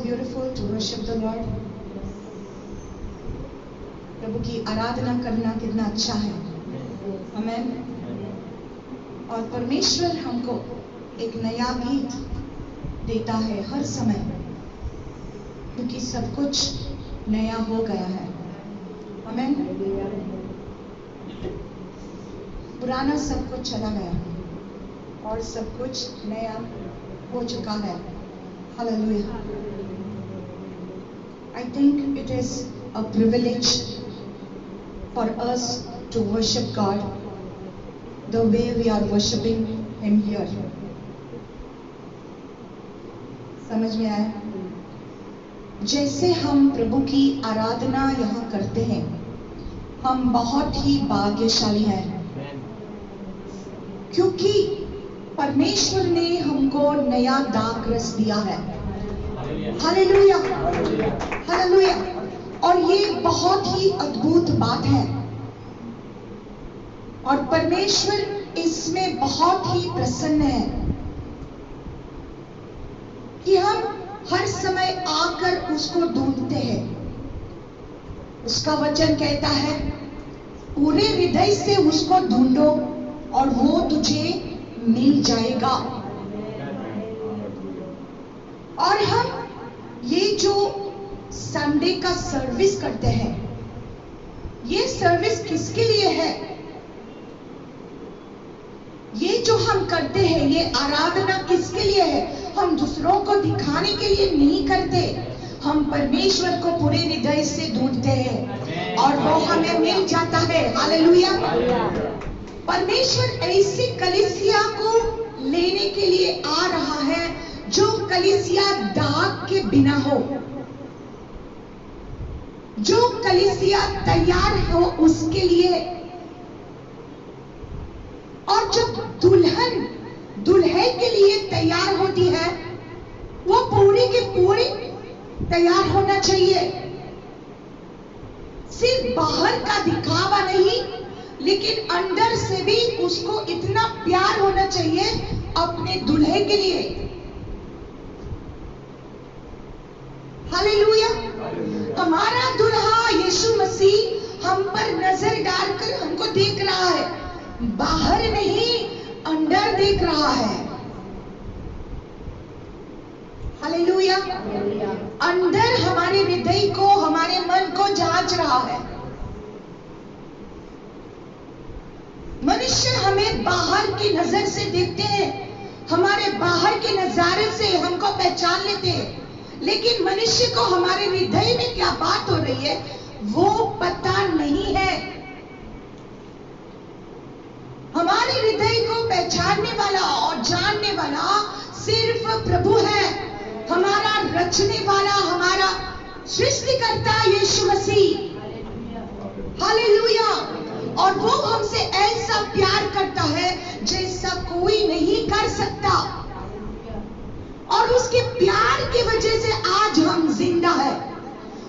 beautiful to worship the Lord. प्रभु की आराधना करना कितना अच्छा है, आमेन। और परमेश्वर हमको एक नया गीत देता है हर समय, क्योंकि सब कुछ नया हो गया है, आमेन। पुराना सब कुछ चला गया और सब कुछ नया हो चुका है। Hallelujah. I think it is a privilege for us to worship God the way we are worshiping Him here. समझ में आया? जैसे हम प्रभु की आराधना यहाँ करते हैं, हम बहुत ही भाग्यशाली हैं, क्योंकि परमेश्वर ने हमको नया दाखरस दिया है। Hallelujah, hallelujah. और ये बहुत ही अद्भुत बात है, और परमेश्वर इसमें बहुत ही प्रसन्न है कि हम हर समय आकर उसको ढूंढते हैं। उसका वचन कहता है, पूरे हृदय से उसको ढूंढो और वो तुझे मिल जाएगा। और हम ये जो संडे का सर्विस करते हैं, ये सर्विस किसके लिए है? ये जो हम करते हैं, ये आराधना किसके लिए है? हम दूसरों को दिखाने के लिए नहीं करते, हम परमेश्वर को पूरे हृदय से ढूंढते हैं और वो हमें मिल जाता है। हालेलुया। परमेश्वर ऐसी कलीसिया को लेने के लिए आ रहा है जो कलीसिया दाग के बिना हो, जो कलीसिया तैयार हो उसके लिए। और जब दुल्हन दूल्हे के लिए तैयार होती है, वो पूरी की पूरी तैयार होना चाहिए। सिर्फ बाहर का दिखावा नहीं, लेकिन अंदर से भी उसको इतना प्यार होना चाहिए अपने दूल्हे के लिए। हालेलुया। हमारा दूल्हा यीशु मसीह हम पर नजर डालकर हमको देख रहा है, बाहर नहीं अंदर देख रहा है। हालेलुया। अंदर हमारे हृदय को, हमारे मन को जांच रहा है। मनुष्य हमें बाहर की नजर से देखते हैं, हमारे बाहर के नजारे से हमको पहचान लेते हैं, लेकिन मनुष्य को हमारे हृदय में क्या बात हो रही है वो पता नहीं है। हमारे हृदय को पहचानने वाला और जानने वाला सिर्फ प्रभु है, हमारा रचने वाला, हमारा सृष्टिकर्ता यीशु मसीह। हालेलुया। और वो हमसे ऐसा प्यार करता है जैसा कोई नहीं कर सकता, और उसके प्यार की वजह से आज हम जिंदा है।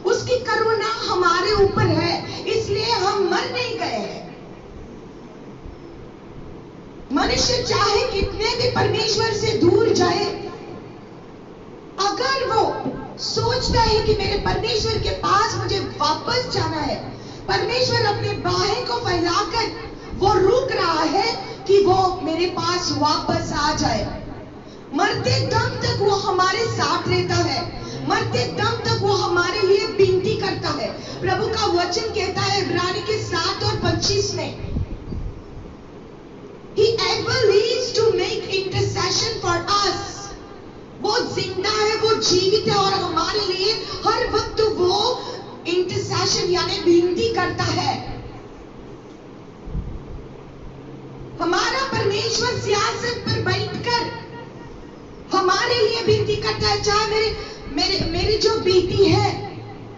उसकी करुणा हमारे ऊपर है, इसलिए हम मर नहीं गए हैं। मनुष्य चाहे कितने भी परमेश्वर से दूर जाए, अगर वो सोचता है कि मेरे परमेश्वर के पास मुझे वापस जाना है, परमेश्वर अपने बाहें को फैलाकर वो रुक रहा है कि वो मेरे पास वापस आ जाए। मरते दम तक वो हमारे साथ रहता है, मरते दम तक वो हमारे लिए विनती करता है। प्रभु का वचन कहता है इब्रानी के 7 और 25 में, He ever lives to make intercession for us. वो जिंदा है, वो जीवित है, और हमारे लिए हर वक्त वो इंटरसेशन यानी विनती करता है। हमारा परमेश्वर सियासत पर बैठकर हमारे लिए विनती करता है। चाहे मेरी जो बेटी है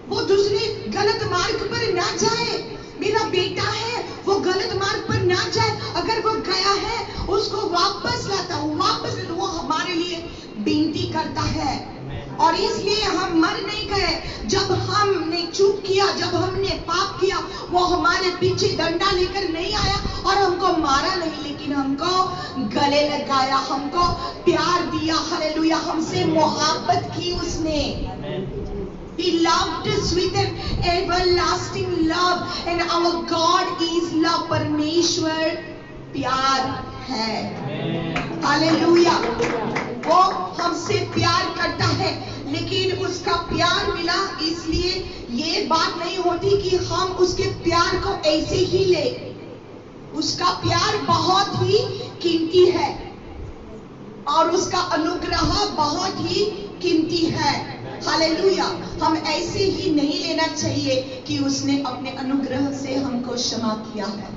वो दूसरे गलत मार्ग पर ना जाए, मेरा बेटा है वो गलत मार्ग पर ना जाए, अगर वो गया है उसको वापस लाता हूँ, वापस वो हमारे लिए विनती करता है। और इसलिए हम मर नहीं गए। जब हमने चूक किया, जब हमने पाप किया, वो हमारे पीछे डंडा लेकर नहीं आया और हमको मारा नहीं, लेकिन हमको गले लगाया, हमको प्यार दिया। हालेलुया, हमसे मोहब्बत की उसने। He loved us with an everlasting love, and our God is love. परमेश्वर प्यार है। हालेलुया, वो हमसे प्यार करता है, लेकिन उसका प्यार मिला इसलिए ये बात नहीं होती कि हम उसके प्यार को ऐसे ही ले। उसका प्यार बहुत ही कीमती है और उसका अनुग्रह बहुत ही कीमती है। हालेलुया, हम ऐसे ही नहीं लेना चाहिए कि उसने अपने अनुग्रह से हमको क्षमा किया है।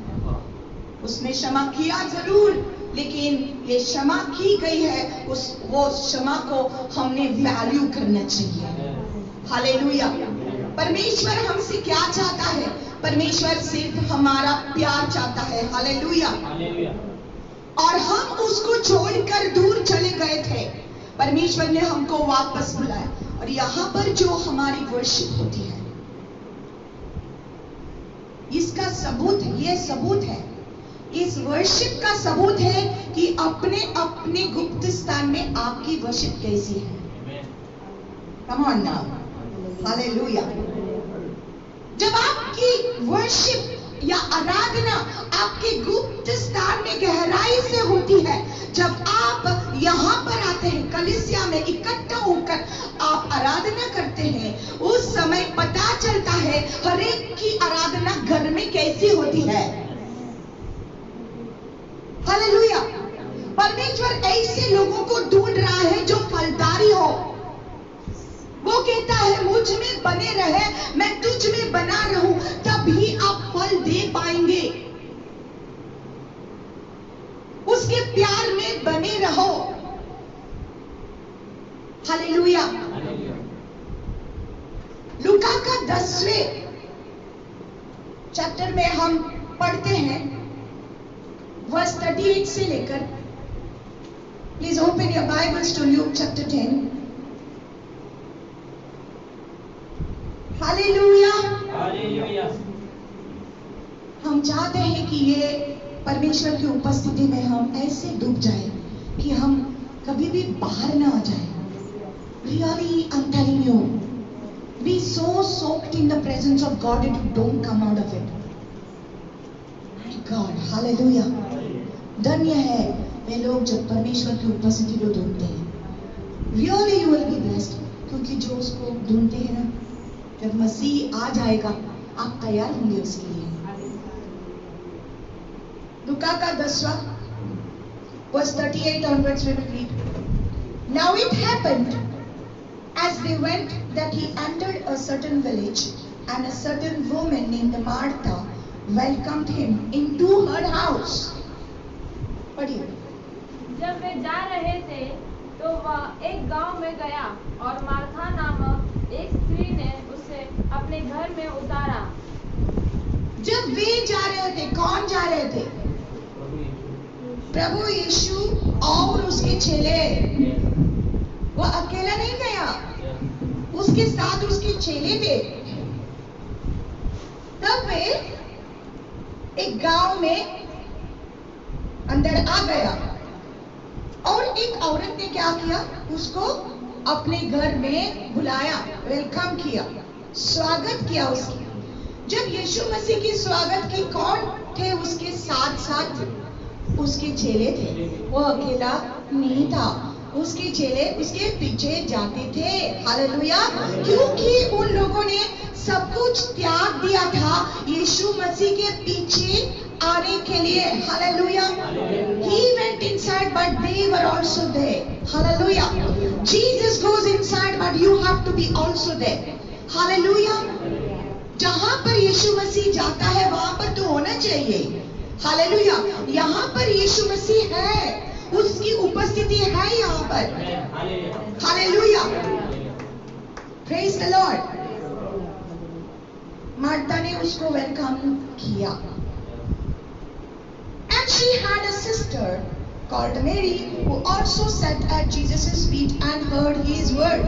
उसने क्षमा किया जरूर, लेकिन ये क्षमा की गई है, वो क्षमा को हमने वैल्यू करना चाहिए। हालेलुया, परमेश्वर हमसे क्या चाहता है? परमेश्वर सिर्फ हमारा प्यार चाहता है। हालेलुया, और हम उसको छोड़कर दूर चले गए थे, परमेश्वर ने हमको वापस बुलाया। और यहाँ पर जो हमारी वर्शिप होती है, इसका सबूत, ये सबूत है, इस वर्शिप का सबूत है कि अपने अपने गुप्त स्थान में आपकी वर्शिप कैसी है। Come on now, hallelujah. जब आपकी वर्शिप या आराधना आपके गुप्त स्थान में गहराई से होती है, जब आप यहाँ पर आते हैं, कलीसिया में इकट्ठा होकर आप आराधना करते हैं, उस समय पता चलता है हर एक की आराधना घर में कैसी होती है। हालेलुया, परमेश्वर ऐसे लोगों को ढूंढ रहा है जो फलदारी हो। वो कहता है मुझ में बने रहे, मैं तुझ में बना रहूं, तभी आप फल दे पाएंगे। उसके प्यार में बने रहो। हालेलुया। लूका का 10वें चैप्टर में हम पढ़ते हैं वर्स 38 से लेकर। Please open your Bibles to look chapter 10। Hallelujah. हम चाहते हैं कि ये परमेश्वर की उपस्थिति में हम ऐसे डूब जाए कि हम कभी भी बाहर ना आ जाए। Really, I'm telling you, be so soaked in the presence of God that you don't come out of it. My God, hallelujah. धन्य है वे लोग जब परमेश्वर की उपस्थिति को ढूंढते हैं। Really, you will be blessed, क्योंकि जो उसको ढूंढते हैं ना, जब मसीह आ जाएगा आप तैयार होंगे उसके लिए। लूका का 10वां verse 38 onwards we will read. Now it happened as they went that he entered a certain village, and a certain woman named Martha welcomed him into her house. पढ़िए। जब वे जा रहे थे तो वह एक गांव में गया और मार्था नामक एक स्त्री ने उसे अपने घर में उतारा। जब वे जा रहे थे, कौन जा रहे थे? प्रभु यीशु और उसके चेले। वो अकेला नहीं गया, उसके साथ उसके चेले थे। तब वे एक गांव में अंदर आ गया और एक औरत ने क्या किया? उसको अपने घर में बुलाया, वेलकम किया, स्वागत किया उसकी। जब यीशु मसीह की स्वागत की, कौन थे उसके साथ साथ? उसके चेले थे। वो अकेला नहीं था, उसके चेले उसके पीछे जाते थे। हालेलुया, क्योंकि उन लोगों ने सब कुछ त्याग दिया था यीशु मसीह के पीछे आने के लिए। Hallelujah, he went inside but they were also there. Hallelujah, Jesus goes inside but you have to be also there. Hallelujah, जहां पर यीशु मसीह जाता है वहां पर तो होना चाहिए। हालेलुया, यहाँ पर यीशु मसीह है, उसकी उपस्थिति है यहाँ पर। Hallelujah, praise the Lord. Martha ने उसको वेलकम किया। And she had a sister called Mary who also sat at Jesus' feet and heard his word.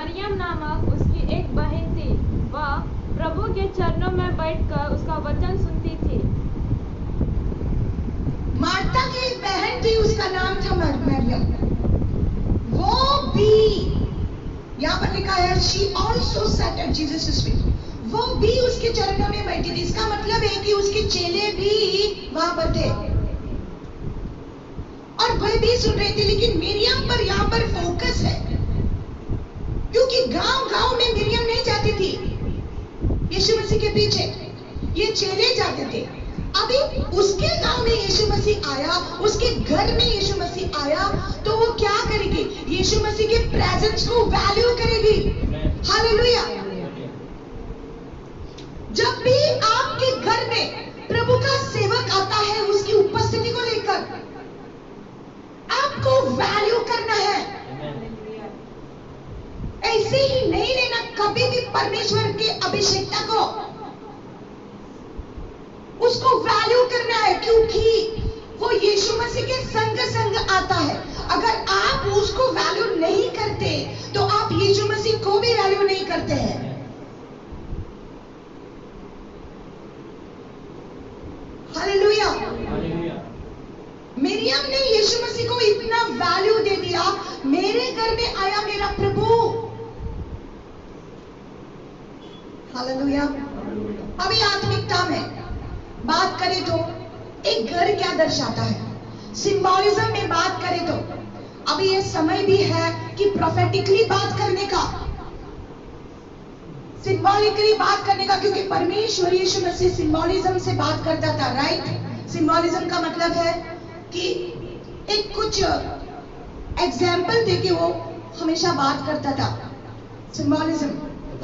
Maryam नामक उसकी एक बहन थी। वह प्रभु के चरणों में बैठकर उसका वचन सुनती थी। मार्था की एक बहन थी, उसका नाम था मरियम। वो भी, यहाँ पर लिखा है she also sat at Jesus' feet. वो भी उसके चरणों में बैठी थी। इसका मतलब है कि उसके चेले भी वहां पर थे और वह भी सुन रहे थे। लेकिन मिरियम पर यहाँ पर फोकस है, क्योंकि गांव-गांव में मिरियम नहीं जाती थी यीशु मसीह के पीछे, ये चेले जाते थे। अभी उसके गांव में यीशु मसीह आया, उसके घर में यीशु मसीह आया, तो वो क्या करेगी? यीशु मसीह के प्रेजेंस को वैल्यू करेगी। हालेलुया। जब भी आपके घर में प्रभु का सेवक आता है, उसकी उपस्थिति को लेकर आपको वैल्यू करना है। ऐसे ही नहीं लेना कभी भी परमेश्वर के अभिषेकता को, उसको वैल्यू करना है, क्योंकि वो यीशु मसीह के संग आता है। अगर आप उसको वैल्यू नहीं करते तो आप यीशु मसीह को भी वैल्यू नहीं करते हैं। हालेलुया। मिरियम ने यीशु मसीह को इतना वैल्यू दे दिया, मेरे घर में आया मेरा प्रभु। हालेलुया। अभी आत्मिकता में बात करें तो एक घर क्या दर्शाता है, सिंबॉलिज्म में बात करें तो अभी ये समय भी है कि प्रोफेटिकली बात करने का, सिंबॉलिकली बात करने का, क्योंकि परमेश्वर यीशु मसीह सिंबॉलिज्म से बात करता था, राइट। सिंबॉलिज्म का मतलब है कि एक कुछ एग्जाम्पल दे के वो हमेशा बात करता था। सिंबॉलिज्म,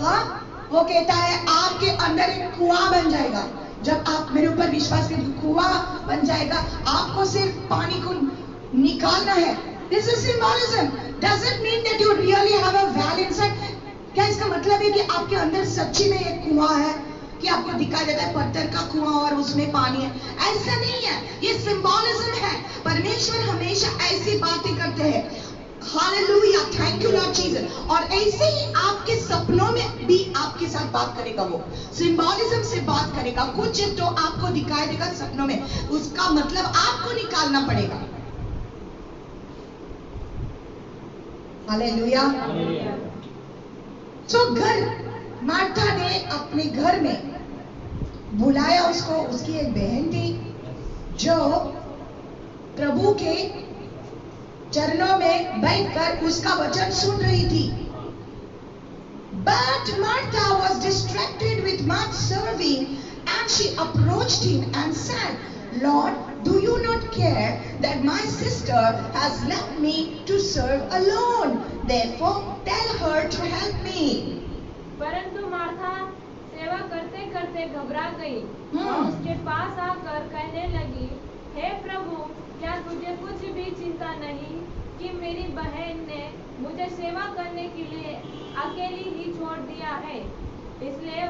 हाँ, वो कहता है आपके अंदर एक कुआं बन जाएगा, जब आप मेरे ऊपर विश्वास करेंगे कुआं बन जाएगा, आपको सिर्फ पानी को निकालना है। This is symbolism. Doesn't mean that you really have a well inside. क्या इसका मतलब है कि आपके अंदर सच्ची में एक कुआं है कि आपको दिखाई देता है पत्थर का कुआं और उसमें पानी है? ऐसा नहीं है, ये सिंबॉलिज्म है। परमेश्वर हमेशा ऐसी बातें करते हैं। Hallelujah, thank you Lord Jesus. और ऐसे ही आपके सपनों में भी आपके साथ बात करेगा, वो सिंबॉलिज्म से बात करेगा। कुछ तो आपको दिखाई देगा सपनों में, उसका मतलब आपको निकालना पड़ेगा। हालेलुया। तो घर, मार्था ने अपने घर में बुलाया उसको, उसकी एक बहन थी जो प्रभु के चरणों में बैठकर उसका वचन सुन रही थी। But Martha was distracted with much serving, and she approached him and said, Lord, do you not care that my sister has left me to serve alone? Therefore, tell her to help me. परंतु Martha सेवा करते करते घबरा गई और उसके पास आकर कहने लगी, हे प्रभु, क्या तुझे कुछ भी चिंता नहीं कि मेरी बहन ने मुझे सेवा करने के लिए अकेली ही छोड़ दिया है? इसलिए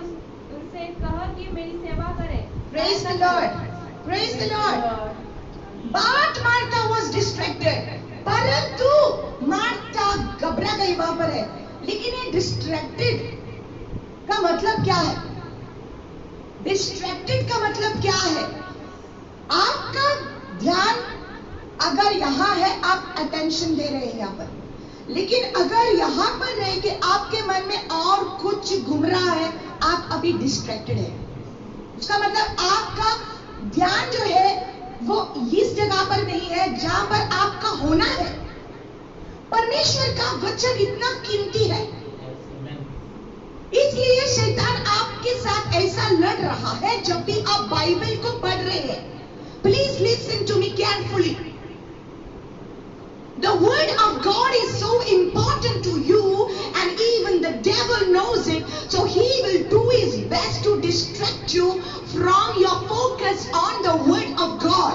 उनसे कह कि मेरी सेवा करे। Praise the Lord. Praise the Lord. But Martha was distracted. परंतु मार्था घबरा गई वहां पर है। लेकिन ये डिस्ट्रैक्टेड का मतलब क्या है? डिस्ट्रैक्टेड का मतलब क्या है? आपका ध्यान अगर यहाँ है, आप अटेंशन दे रहे हैं यहाँ पर, लेकिन अगर यहाँ पर रहे कि आपके मन में और कुछ घूम रहा है, आप अभी डिस्ट्रैक्टेड है। उसका मतलब आपका ध्यान जो है वो इस जगह पर नहीं है जहां पर आपका होना है। परमेश्वर का वचन इतना कीमती है, इसलिए शैतान आपके साथ ऐसा लड़ रहा है जब भी आप बाइबल को पढ़ रहे हैं। Please listen to me carefully. The word of God is so important to you, and even the devil knows it, so he will do his best to distract you from your focus on the word of God.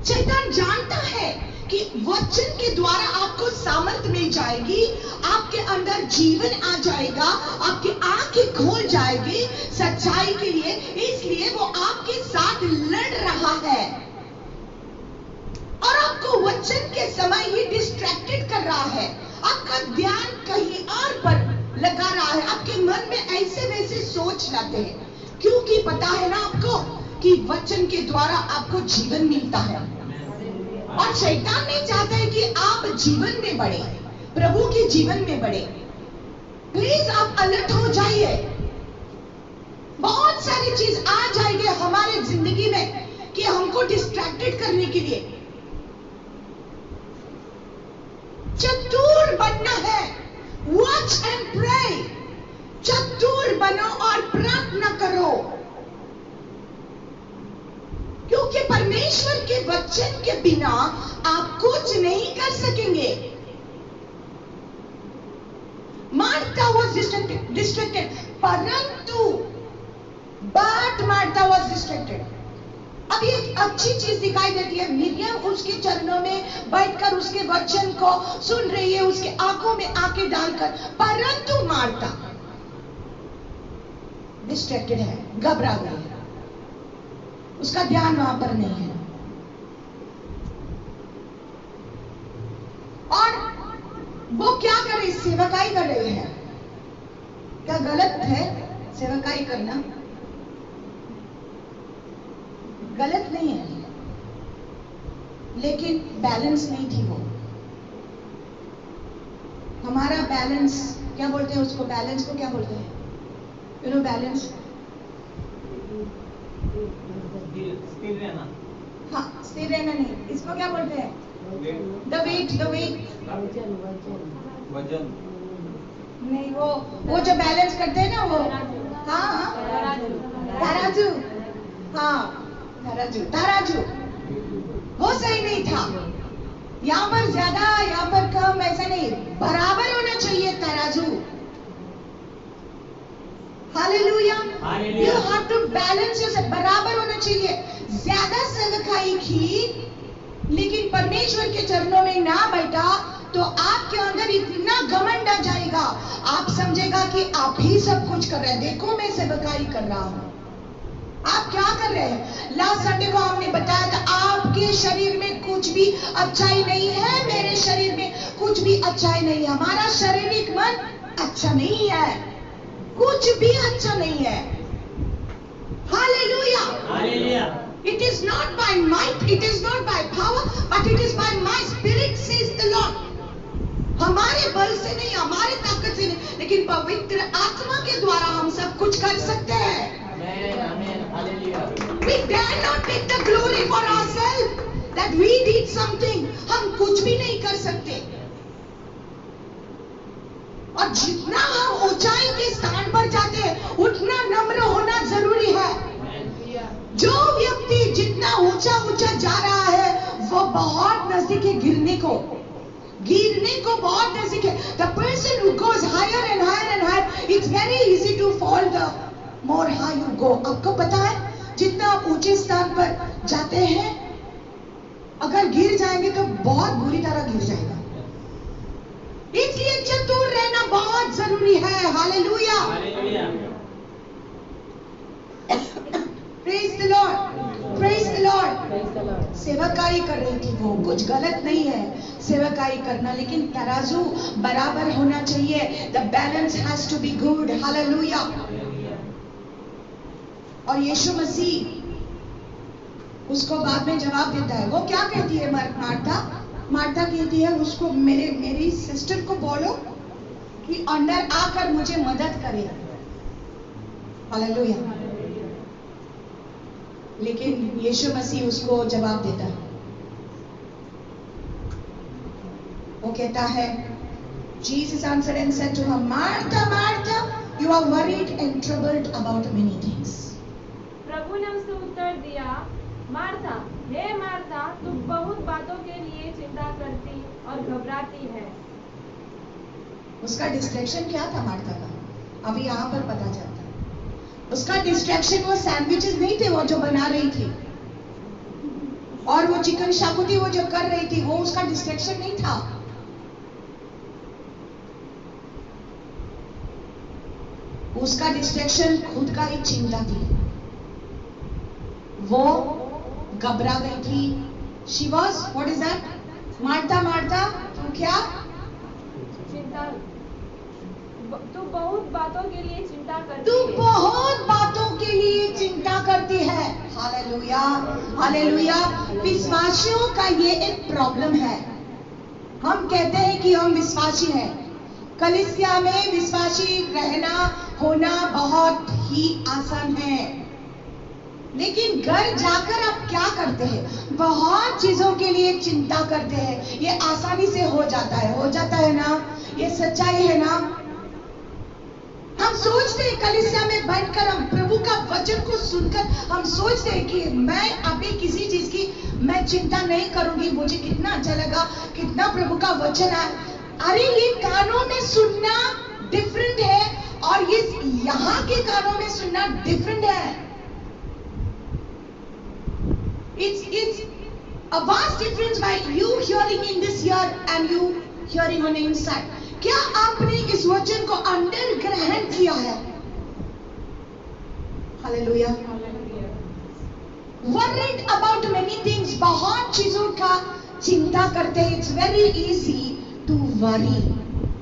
शैतान जानता है कि वचन के द्वारा आपको सामर्थ मिल जाएगी, आपके अंदर जीवन आ जाएगा, आपकी आंखें खोल जाएगी सच्चाई के लिए, इसलिए वो आपके साथ लड़ रहा है और आपको वचन के समय ही डिस्ट्रैक्टेड कर रहा है। आपका आपका ध्यान कहीं और पर लगा रहा है, आपके मन में ऐसे वैसे सोच लाते हैं, क्योंकि पता है ना आपको कि वचन के द्वारा आपको जीवन मिलता है। और शैतान नहीं चाहता है कि आप जीवन में बढ़े, प्रभु के जीवन में बढ़े। प्लीज आप अलर्ट हो जाइए। बहुत सारी चीज आ जाएगी हमारे जिंदगी में कि हमको डिस्ट्रैक्टेड करने के लिए। चतुर बनना है, वॉच एंड प्रे। चतुर बनो और प्रार्थना करो, क्योंकि परमेश्वर के वचन के बिना आप कुछ नहीं कर सकेंगे। मार्था वॉज डिस्ट्रैक्टेड, परंतु बट मार्था वॉज डिस्ट्रैक्टेड। अब ये अच्छी चीज दिखाई देती है, मिरियम उसके चरणों में बैठकर उसके वचन को सुन रही है, उसके आंखों में आंखें डालकर, परंतु मार्था डिस्ट्रैक्टेड है, घबरा गई है, उसका ध्यान वहां पर नहीं है। और वो क्या कर रही, सेवकाई कर रही है। क्या गलत है सेवकाई करना? गलत नहीं है, लेकिन बैलेंस नहीं थी वो। हमारा बैलेंस क्या बोलते हैं उसको, बैलेंस को क्या बोलते हैं? यू नो बैलेंस, स्थिर रहना। हाँ, स्थिर रहना नहीं, इसको क्या बोलते हैं? द वेट वजन नहीं, वो जो बैलेंस करते हैं ना वो, हाँ तराजू, हाँ तराजू वो सही नहीं था। यहाँ पर ज्यादा, यहाँ पर कम, ऐसा नहीं, बराबर होना चाहिए तराजू। Hallelujah, you have to balance yourself, बराबर होना चाहिए। ज्यादा सेवकाई की लेकिन परमेश्वर के चरणों में ना बैठा तो आपके अंदर इतना घमंड आ जाएगा, आप समझेगा कि आप ही सब कुछ कर रहे हैं। देखो मैं सेवकाई कर रहा हूं, आप क्या कर रहे हैं? लास्ट संडे को हमने बताया था, आपके शरीर में कुछ भी अच्छाई नहीं है, मेरे शरीर में कुछ भी अच्छाई नहीं है, हमारा शारीरिक मन अच्छा नहीं है, कुछ भी अच्छा नहीं है। Hallelujah, hallelujah. It is not by might, it is not by power, but it is by my spirit, says the Lord. हमारे बल से नहीं, हमारे ताकत से नहीं, लेकिन पवित्र आत्मा के द्वारा हम सब कुछ कर सकते हैं। We dare not take the glory for ourselves that we did something. हम कुछ भी नहीं कर सकते। और जितना हम ऊंचाई के स्थान पर जाते हैं, उतना नम्र होना जरूरी है। जो व्यक्ति जितना ऊंचा ऊंचा जा रहा है, वो बहुत नजदीक है गिरने को बहुत नजदीक है। The person who goes higher and higher and higher, it's very easy to fall the more high you go. आपको पता है, जितना आप ऊंचे स्थान पर जाते हैं, अगर गिर जाएंगे तो बहुत बुरी तरह गिर जाएगा। इसलिए चतुर रहना बहुत जरूरी है। Hallelujah, praise the Lord, praise the Lord. सेवकाई कर रही थी वो, कुछ गलत नहीं है सेवकाई करना, लेकिन तराजू बराबर होना चाहिए। The balance has to be good. Hallelujah. और यीशु मसीह उसको बाद में जवाब देता है। वो क्या कहती है मार्था कहती है उसको, मेरी सिस्टर को बोलो कि अंदर आकर मुझे मदद करे। हालेलुया। लेकिन यीशु मसीह उसको जवाब देता है, वो कहता है, Jesus answered and said to her, Martha, Martha, you are worried and troubled about many things. प्रभु ने उसको उत्तर दिया, मार्था, हे मार्था, तू बहुत बातों के लिए चिंता करती और घबराती है। उसका डिस्ट्रैक्शन क्या था मार्था का? अभी यहाँ पर पता चलता है। उसका डिस्ट्रैक्शन वो सैंडविचेस नहीं थे वो जो बना रही थी, और वो चिकन शाकुती वो जो कर रही थी, वो उसका डिस्ट्रैक्शन नहीं था। उसका डिस्ट्रैक्शन खुद का ही चिंता थी। वो घबरा गई थी। She was, what is that? Martha, Martha, तू क्या करती तू है। बहुत बातों के लिए चिंता करती है। Hallelujah, hallelujah. विश्वासियों का ये एक प्रॉब्लम है। हम कहते हैं कि हम विश्वासी हैं। कलीसिया में विश्वासी रहना होना बहुत ही आसान है, लेकिन घर जाकर आप क्या करते हैं? बहुत चीजों के लिए चिंता करते हैं। ये आसानी से हो जाता है ना? ये सच्चाई है ना? हम सोचते हैं कलीसिया में बैठकर हम प्रभु का वचन को सुनकर हम सोचते हैं कि मैं अभी किसी चीज की मैं चिंता नहीं करूंगी, मुझे कितना अच्छा लगा, कितना प्रभु का वचन है। अरे ये कानों में सुनना डिफरेंट है और ये यहाँ के कानों में सुनना डिफरेंट है। It's a vast difference by you hearing in this ear and you hearing on the inside. क्या आपने इस वचन को अंदर ग्रहण किया है? Hallelujah. Worried about many things, बहुत चीजों का चिंता करते हैं। It's very easy to worry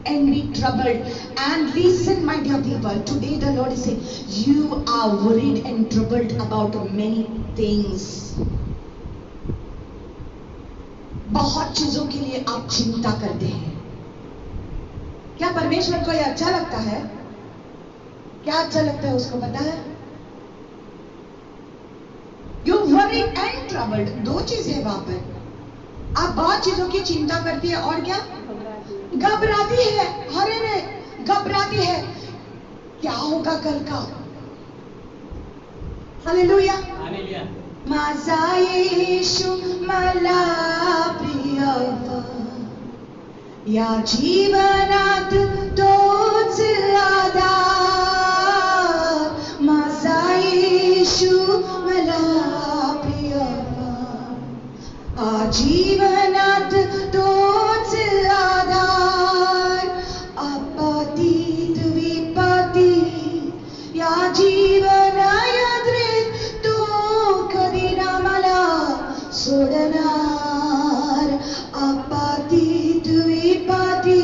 and be troubled. And listen, my dear people, today the Lord is saying, you are worried and troubled about many things. बहुत चीजों के लिए आप चिंता करते हैं। क्या परमेश्वर को यह अच्छा लगता है? क्या अच्छा लगता है उसको पता है? You worried and troubled, दो चीज है वहां पर। आप बहुत चीजों की चिंता करती है और क्या? घबराती है। हरे ने घबराती है, क्या होगा कल का? हालेलुया। माझा येशू मला प्रियवा, या जीवनात तोच आधार। माझा येशू मला प्रियवा, जीवनात तोच आधार। अपतीत विपत्ती या जीवनायात्रेत तो कधी ना मला सोडणार। अपतीत विपत्ती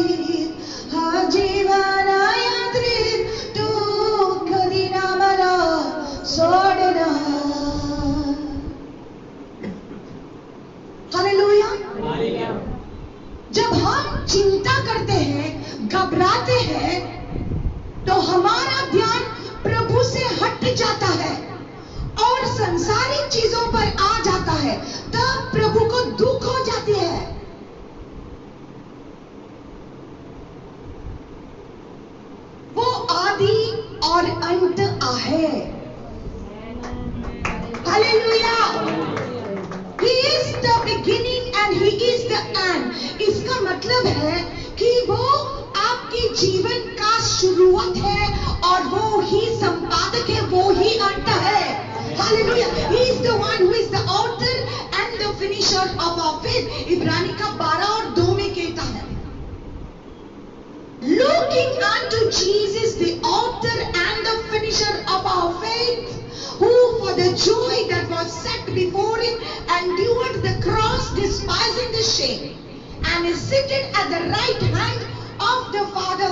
हा जीवनायात्रेत तो कधी ना मला सोडणार। हालेलुया। जब हम चिंता करते हैं, घबराते हैं, तो हमारा ध्यान प्रभु से हट जाता है और संसारिक चीजों पर आ जाता है। तब प्रभु को दुख हो जाती है। वो आदि और अंत आहे। Hallelujah. He is the beginning and he is the end. इसका मतलब है कि वो आपके जीवन का शुरुआत है और वो ही संपादक है, वो ही अंत है। Hallelujah. He is the one who is the author and the finisher of our faith. इब्रानी का 12 और 2 में कहता है, looking unto Jesus, the author and the finisher of our faith, who for the joy that was set before him endured the cross, despising the shame, and is seated at the right hand of the Father,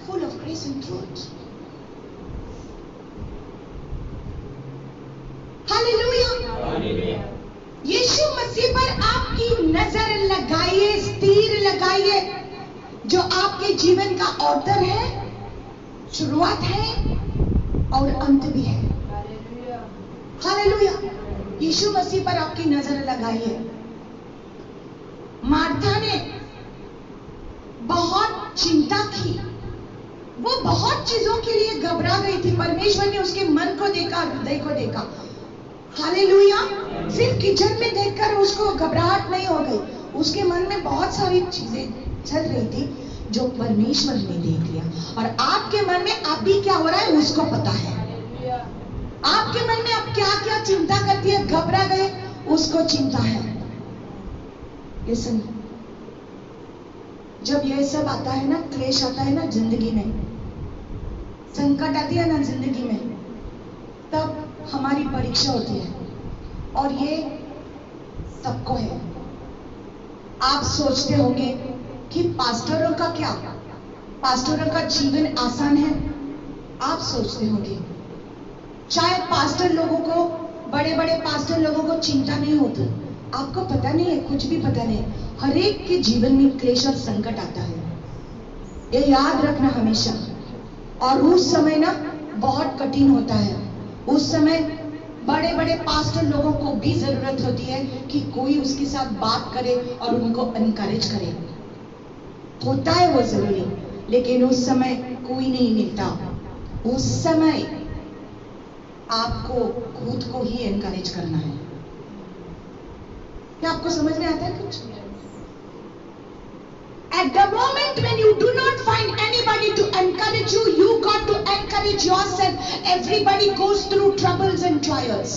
full of grace and truth. Hallelujah. यीशु मसीह पर आपकी नजर लगाइए, स्थिर लगाइए, जो आपके जीवन का ऑथर है, शुरुआत है और अंत भी है। हालेलुया। यीशु मसीह पर आपकी नजर लगाइए। मार्था ने बहुत चिंता की, वो बहुत चीजों के लिए घबरा गई थी। परमेश्वर ने उसके मन को देखा, हृदय को देखा। हालेलुया। सिर्फ किचन में देखकर उसको घबराहट नहीं हो गई, उसके मन में बहुत सारी चीजें चल रही थी जो परमेश्वर ने देख लिया। और आपके मन में अभी क्या हो रहा है उसको पता है। आपके मन में आप क्या क्या चिंता करती है, घबरा गए, उसको चिंता है। लिसन, जब ये सब आता है ना, क्लेश आता है ना जिंदगी में, संकट आती है ना जिंदगी में, तब हमारी परीक्षा होती है और ये सबको है। आप सोचते होंगे कि पास्टरों का क्या, पास्टरों का जीवन आसान है? आप सोचते होंगे शायद पास्टर लोगों को, बड़े बड़े पास्टर लोगों को चिंता नहीं होती। आपको पता नहीं है, कुछ भी पता नहीं। हर एक के जीवन में क्लेश और संकट आता है, ये याद रखना हमेशा। और उस समय ना बहुत कठिन होता है। उस समय बड़े बड़े पास्टर लोगों को भी जरूरत होती है कि कोई उसके साथ बात करे और उनको एनकरेज करे। होता है वो जरूरी, लेकिन उस समय कोई नहीं मिलता। उस समय आपको खुद को ही एनकरेज करना है। क्या आपको समझ में आता है कुछ? At the moment when you do not find anybody to encourage you, you got to encourage yourself. Everybody goes through troubles and trials.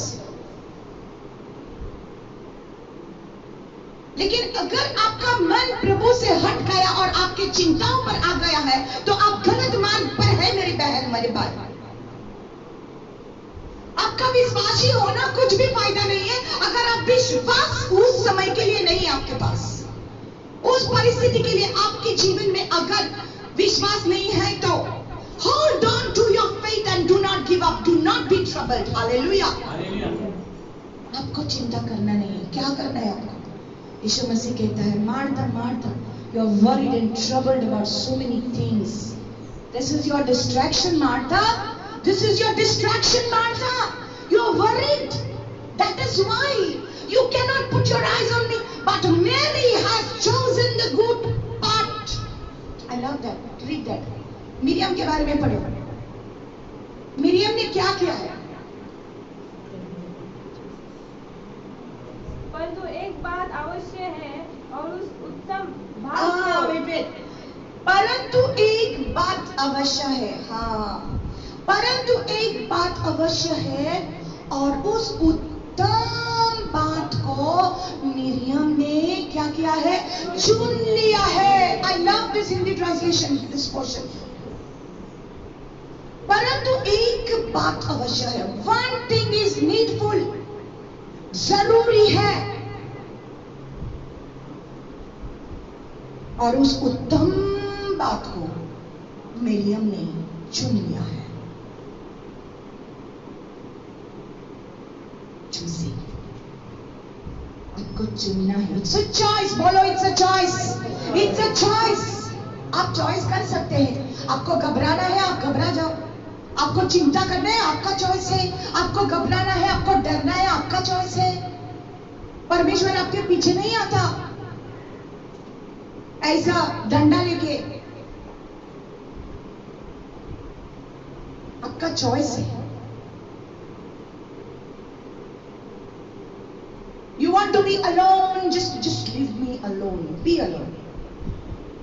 लेकिन अगर आपका मन प्रभु से हट गया और आपकी चिंताओं पर आ गया है, तो आप गलत मार्ग पर है मेरी बहन, मेरे भाई। आपका विश्वासी होना कुछ भी फायदा नहीं है अगर आप विश्वास उस समय के लिए नहीं है आपके पास, उस परिस्थिति के लिए आपके जीवन में अगर विश्वास नहीं है तो hold on to your faith and do not give up, do not be troubled. Hallelujah. आपको चिंता करना नहीं है। क्या करना है आपको? यीशु मसीह कहता है, Martha Martha, you are worried and troubled about so many things. This is your distraction, Martha. This is your distraction, Martha. You are worried. That is why you cannot put your eyes on me. But Mary has chosen the good part. I love that. Read that. Miriam के बारे में पढ़ो। Miriam ने क्या किया है? परंतु एक बात अवश्य है और उस उत्तम भाग परंतु एक बात अवश्य है। हाँ, परंतु एक बात अवश्य है और उस उत्तम बात को मिरियम ने क्या किया है? चुन लिया है। I love this Hindi translation, this portion. परंतु एक बात अवश्य है, वन थिंग इज नीडफुल, जरूरी है, और उस उत्तम बात को मिरियम ने चुन लिया है। चूजिंग, आपको चुनना है। It's a choice. बोलो, it's a choice. It's a choice. आप चॉइस कर सकते हैं। आपको घबराना है, आप घबरा जाओ। आपको चिंता करना है, आपका चॉइस है। आपको घबराना है, आपको डरना है, आपका चॉइस है। परमेश्वर आपके पीछे नहीं आता ऐसा डंडा लेके। आपका चॉइस है। You want to be alone, just leave me alone. Be alone.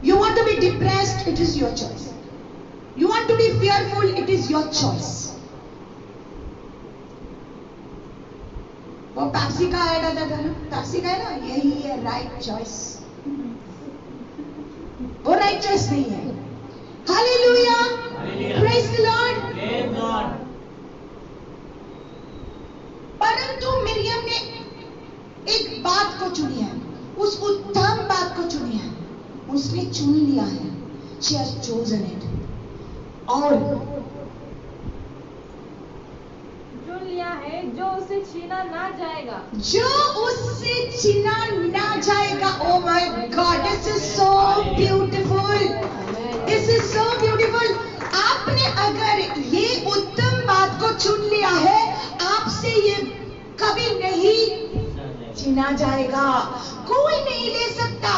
You want to be depressed, it is your choice. You want to be fearful, it is your choice. वो पेप्सी का add आता था ना, Pepsi का है ना, यही है राइट चॉइस। वो राइट चॉइस नहीं है। Hallelujah, praise the Lord. परंतु मिरियम ने एक बात को चुनी है, उस उत्तम बात को चुनी है। उसने चुन लिया है। She has chosen it. और चुन लिया है जो उसे छीना ना जाएगा, जो उससे छीना ना जाएगा। Oh my God, this is so beautiful. This is so beautiful. आपने अगर ये उत्तम बात को चुन लिया है, आपसे ये कभी नहीं छीना जाएगा। कोई नहीं ले सकता।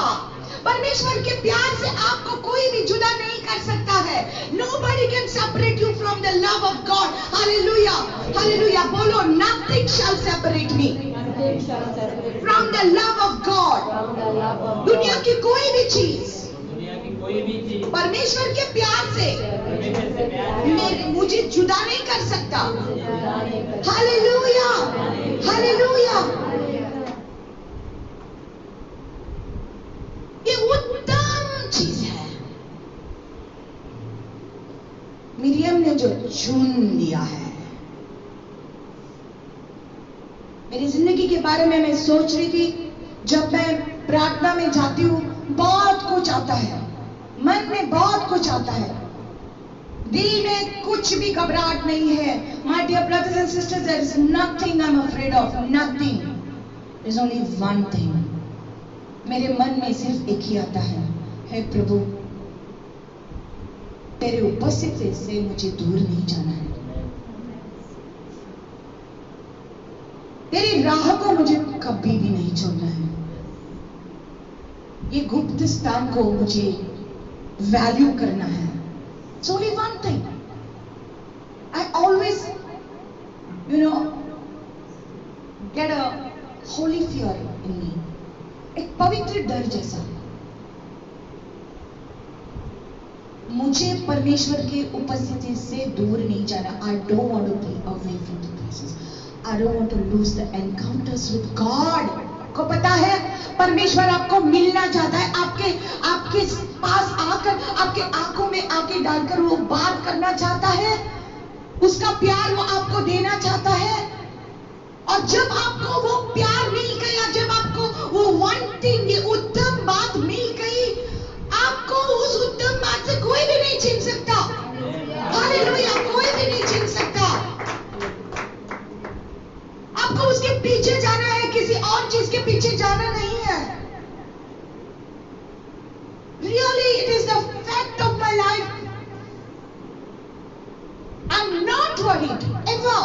परमेश्वर के प्यार से आपको कोई भी जुदा नहीं कर सकता है। Nobody can separate you from the love of God. Hallelujah, hallelujah. बोलो, nothing shall separate me from the love of God. दुनिया की कोई भी चीज परमेश्वर के प्यार से मुझे जुदा नहीं कर सकता। Hallelujah, hallelujah. ये उत्तम चीज है। मिरियम ने जो चुन लिया है। मेरी जिंदगी के बारे में मैं सोच रही थी, जब मैं प्रार्थना में जाती हूँ बहुत कुछ आता है, मन में बहुत कुछ आता है। दिल में कुछ भी घबराहट नहीं है। My dear brothers and sisters, there is nothing I am afraid of, nothing. There is only one thing. मेरे मन में सिर्फ एक ही आता है, हे प्रभु, तेरे उपस्थिति से मुझे दूर नहीं जाना है। तेरी राह को मुझे कभी भी नहीं छोड़ना है। ये गुप्त स्थान को मुझे वैल्यू करना है। It's only one thing. I always, get a holy fear in me. एक पवित्र डर जैसा। मुझे परमेश्वर के उपस्थिति से दूर नहीं जाना। I don't want to be away from the presence. I don't want to lose the encounters with God. को पता है परमेश्वर आपको मिलना चाहता है, आपके पास आकर, आपके आंखों में आंखें डालकर वो बात करना चाहता है। उसका प्यार वो आपको देना चाहता है। और जब आपको वो प्यार मिल गया, जब आपको वो वन थिंग, ये उत्तम बात मिल गई, आपको उस उत्तम बात से कोई भी नहीं छीन सकता। हालेलुया, कोई भी नहीं छीन सकता। आपको उसके पीछे जाना है, किसी और चीज के पीछे जाना नहीं है। Really, it is the fact of my life. I'm not worried ever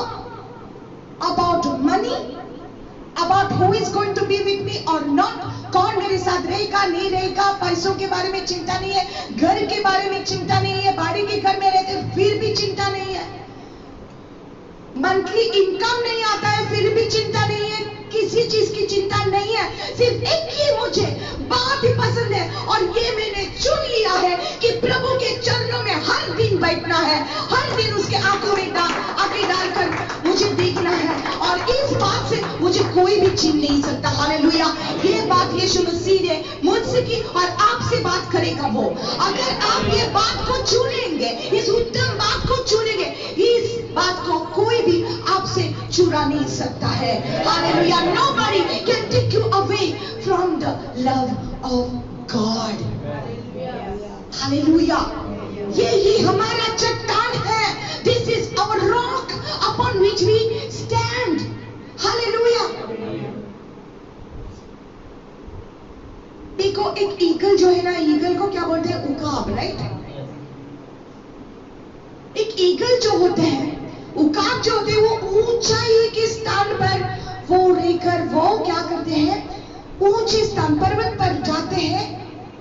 about money, about who is going to be with me or not. कौन मेरे साथ रहेगा नहीं रहेगा, पैसों के बारे में चिंता नहीं है, घर के बारे में चिंता नहीं है, बाड़ी के घर में रहते फिर भी चिंता नहीं है, मंथली इनकम नहीं आता है फिर भी चिंता नहीं है, किसी चीज की चिंता नहीं है। सिर्फ एक ही मुझे बात ही पसंद है, और ये मैंने चुन लिया है कि प्रभु के चरणों में हर दिन बैठना है, हर दिन उसके आंखों में आंखें डालकर मुझे देखना है, और इस बात से मुझे कोई भी छीन नहीं सकता। हालेलुया। ये बात यीशु मसीह ने मुझसे की और आपसे बात करेगा वो। अगर आप ये बात को चुनेंगे, इस उत्तम बात को चुनेंगे, इस बात को कोई भी आपसे चुरा नहीं सकता है। Hallelujah. Nobody can take you away from the love of God. Hallelujah. ये हमारा चट्टान है। This is our rock upon which we stand. Hallelujah. देखो, एक ईगल जो है ना, ईगल को क्या बोलते हैं? उकाब, राइट? एक ईगल जो होते हैं, उकाब जो होते हैं, वो ऊंचाई के स्थान पर वो रहकर वो क्या करते हैं? ऊंचे स्थान, पर्वत पर जाते हैं,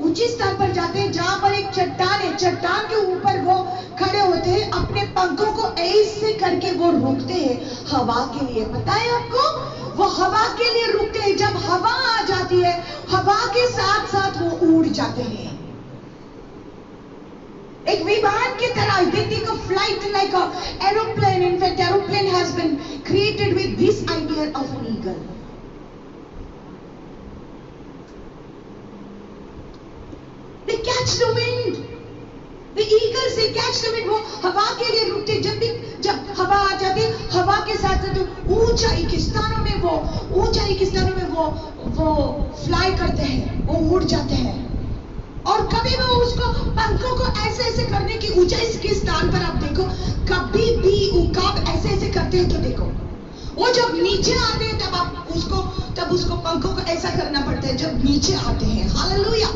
ऊंचे स्थान पर जाते हैं जहां पर एक चट्टान है, चट्टान के ऊपर वो खड़े होते हैं, अपने पंखों को ऐसे करके वो रुकते हैं हवा के लिए। पता है आपको, वो हवा के लिए रुकते हैं। जब हवा आ जाती है, हवा के साथ साथ वो उड़ जाते हैं, एक विमान की तरह। They take a flight like a aeroplane. In fact, aeroplane has been created with this idea of an eagle. They catch the wind. The eagles, they catch the wind. वो हवा के लिए रुकते। जब हवा आ जाती है, हवा के साथ साथ ऊंचाई के स्थानों में वो फ्लाई करते हैं, वो उड़ जाते हैं। और कभी भी उसको पंखों को ऐसे करने की ऊंचाई के स्थान पर आप देखो, कभी भी उकाब ऐसे करते हैं तो देखो, वो जब नीचे आते हैं तब उसको पंखों को ऐसा करना पड़ता है जब नीचे आते हैं। हालेलुया।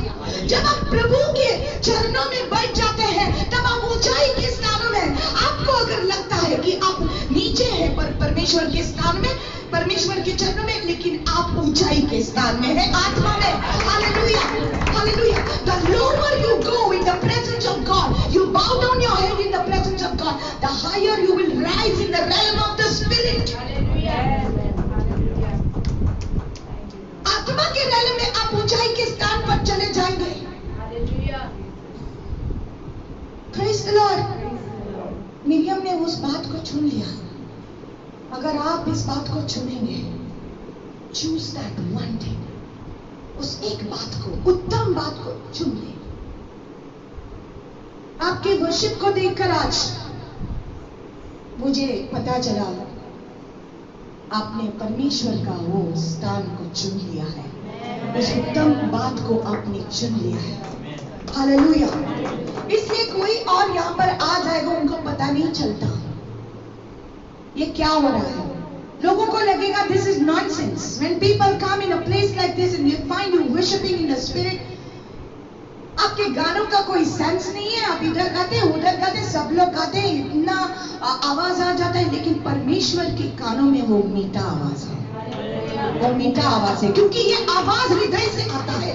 जब आप प्रभु के चरणों में बैठ जाते हैं, तब आप ऊंचाई के स्थानों में, आपको अगर लगता है कि आप नीचे हैं पर परमेश्वर के स्थान में, परमेश्वर के चरणों में, लेकिन आप ऊंचाई के स्थान में हैं, आत्मा में। Hallelujah, hallelujah. The lower you go in the presence of God, you bow down your head in the presence of God, the higher you will rise in the realm of the spirit. आत्मा के realm में आप ऊंचाई के स्थान पर चले जाएंगे। Praise the Lord. मिरियम ने उस बात को चुन लिया। अगर आप इस बात को चुनेंगे, choose that one thing, उस एक बात को, उत्तम बात को चुन ले। आपके वर्शिप को देखकर आज मुझे पता चला आपने परमेश्वर का वो स्थान को चुन लिया है, उस उत्तम बात को आपने चुन लिया है। हालेलुया। इसलिए कोई और यहाँ पर आ जाएगा, क्या हो रहा है? लोगों को लगेगा this is nonsense. When people come in a place like this and you find you worshipping in the spirit, आपके गानों का कोई सेंस नहीं है. आप इधर गाते उधर गाते, सब लोग गाते, इतना आवाज आ जाता है, लेकिन परमेश्वर के कानों में वो मीठा आवाज है. वो मीठा आवाज है क्योंकि ये आवाज हृदय से आता है.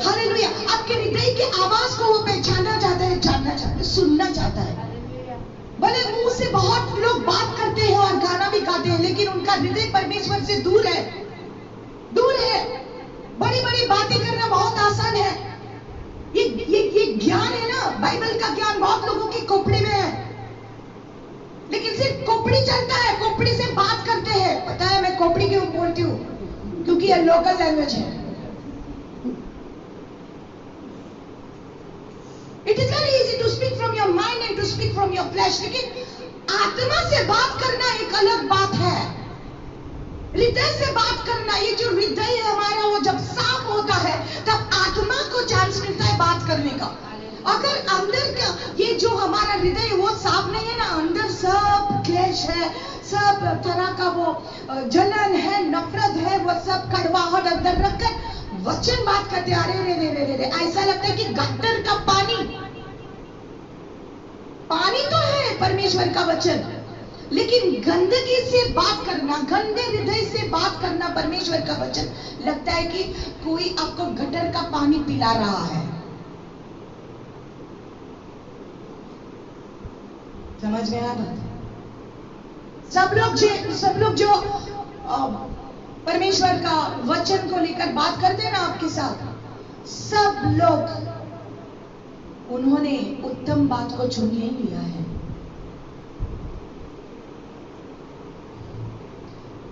हालेलुया. आपके हृदय की आवाज को वो पहचानना चाहता है, जानना चाहता है, सुनना चाहता है. भले मुंह से बहुत लोग बात करते हैं और गाना भी गाते हैं, लेकिन उनका हृदय परमेश्वर से दूर है. दूर है. बड़ी बड़ी बातें करना बहुत आसान है. ये ज्ञान है ना, बाइबल का ज्ञान बहुत लोगों की खोपड़ी में है, लेकिन सिर्फ खोपड़ी चलता है. खोपड़ी से बात करते हैं. पता है मैं खोपड़ी क्यों बोलती हूँ? क्योंकि ये लोकल लैंग्वेज है. It is very easy to speak from your mind and to speak from your flesh, लेकिन आत्मा से बात करना एक अलग बात है. हृदय से बात करना, ये जो हृदय है हमारा, वो जब साफ होता है तब आत्मा को चांस मिलता है बात करने का. अगर अंदर का ये जो हमारा हृदय वो साफ नहीं है ना, अंदर सब क्लेश है, सब तरह का वो जलन है, नफरत है, वो सब कड़वाहट अंदर रखकर वचन बात करते, अरे रे रे रे रे, ऐसा लगता है कि गटर का पानी तो है परमेश्वर का वचन, लेकिन गंदगी से बात करना, गंदे हृदय से बात करना परमेश्वर का वचन, लगता है कि कोई आपको गटर का पानी पिला रहा है. समझ में आ बात? सब लोग जो परमेश्वर का वचन को लेकर बात करते हैं ना आपके साथ, सब लोग उन्होंने उत्तम बात को चुन नहीं लिया है.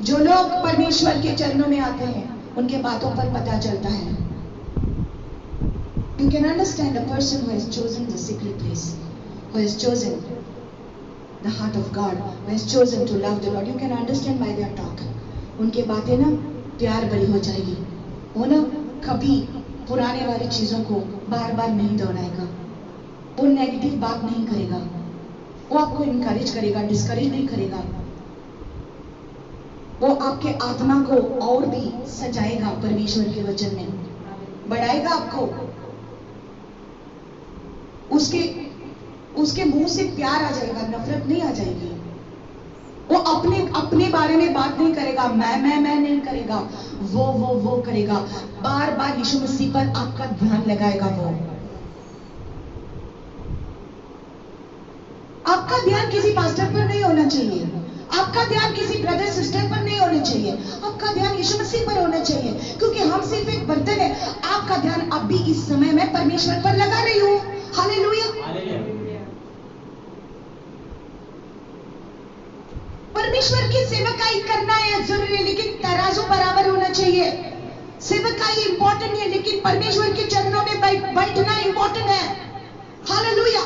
जो लोग परमेश्वर के चरणों में आते हैं उनके बातों पर पता चलता है. You can understand a person who has chosen the secret place, who has chosen the heart of God, who has chosen to love the Lord. You can understand by their talk. उनके बातें ना प्यार भरी हो जाएगी. वो ना कभी पुराने वाली चीजों को बार बार नहीं दोहराएगा. वो नेगेटिव बात नहीं करेगा. वो आपको इनकरेज करेगा, डिस्करेज नहीं करेगा. वो आपके आत्मा को और भी सजाएगा परमेश्वर के वचन में, बढ़ाएगा आपको. उसके मुंह से प्यार आ जाएगा, नफरत नहीं आ जाएगी. वो अपने बारे में बात नहीं करेगा, मैं नहीं करेगा. वो करेगा. बार बार यीशु मसीह पर आपका ध्यान लगाएगा. वो आपका ध्यान किसी पास्टर पर नहीं होना चाहिए. आपका ध्यान किसी ब्रदर सिस्टर पर नहीं होना चाहिए. आपका ध्यान यीशु मसीह पर होना चाहिए, क्योंकि हम सिर्फ एक बर्तन है. आपका ध्यान अब भी इस समय में परमेश्वर पर लगा रही हूं. हालेलुया. परमेश्वर की सेवकाई करना है जरूरी है, लेकिन तराजू बराबर होना चाहिए. सेवकाई इंपॉर्टेंट है, लेकिन परमेश्वर के चरणों में बैठना इंपॉर्टेंट है. हालेलुया.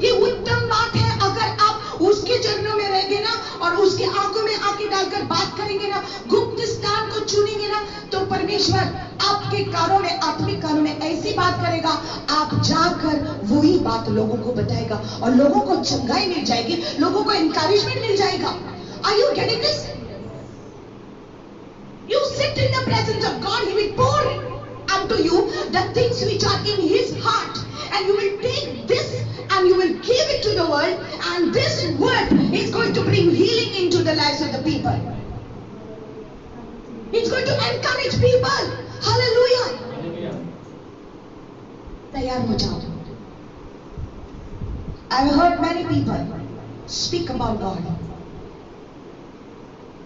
ये उत्तम बात है. अगर आप उसके चरणों में रहेंगे ना और उसके आंखों में आंखें डालकर बात करेंगे ना, गुप्त स्थान को चुनेंगे ना, तो परमेश्वर आपके कानों में, आत्मिक कानों में ऐसी बात करेगा, आप जाकर वही बात लोगों को बताएगा और लोगों को चंगाई मिल जाएगी, लोगों को एनकरेजमेंट मिल जाएगा. Are you getting this? You sit in the presence of God, He will pour unto you the things which are in His heart, and you will take this and you will give it to the world, and this word is going to bring healing into the lives of the people. It's going to encourage people. Hallelujah. तैयार हो जाओ. I've heard many people speak about God.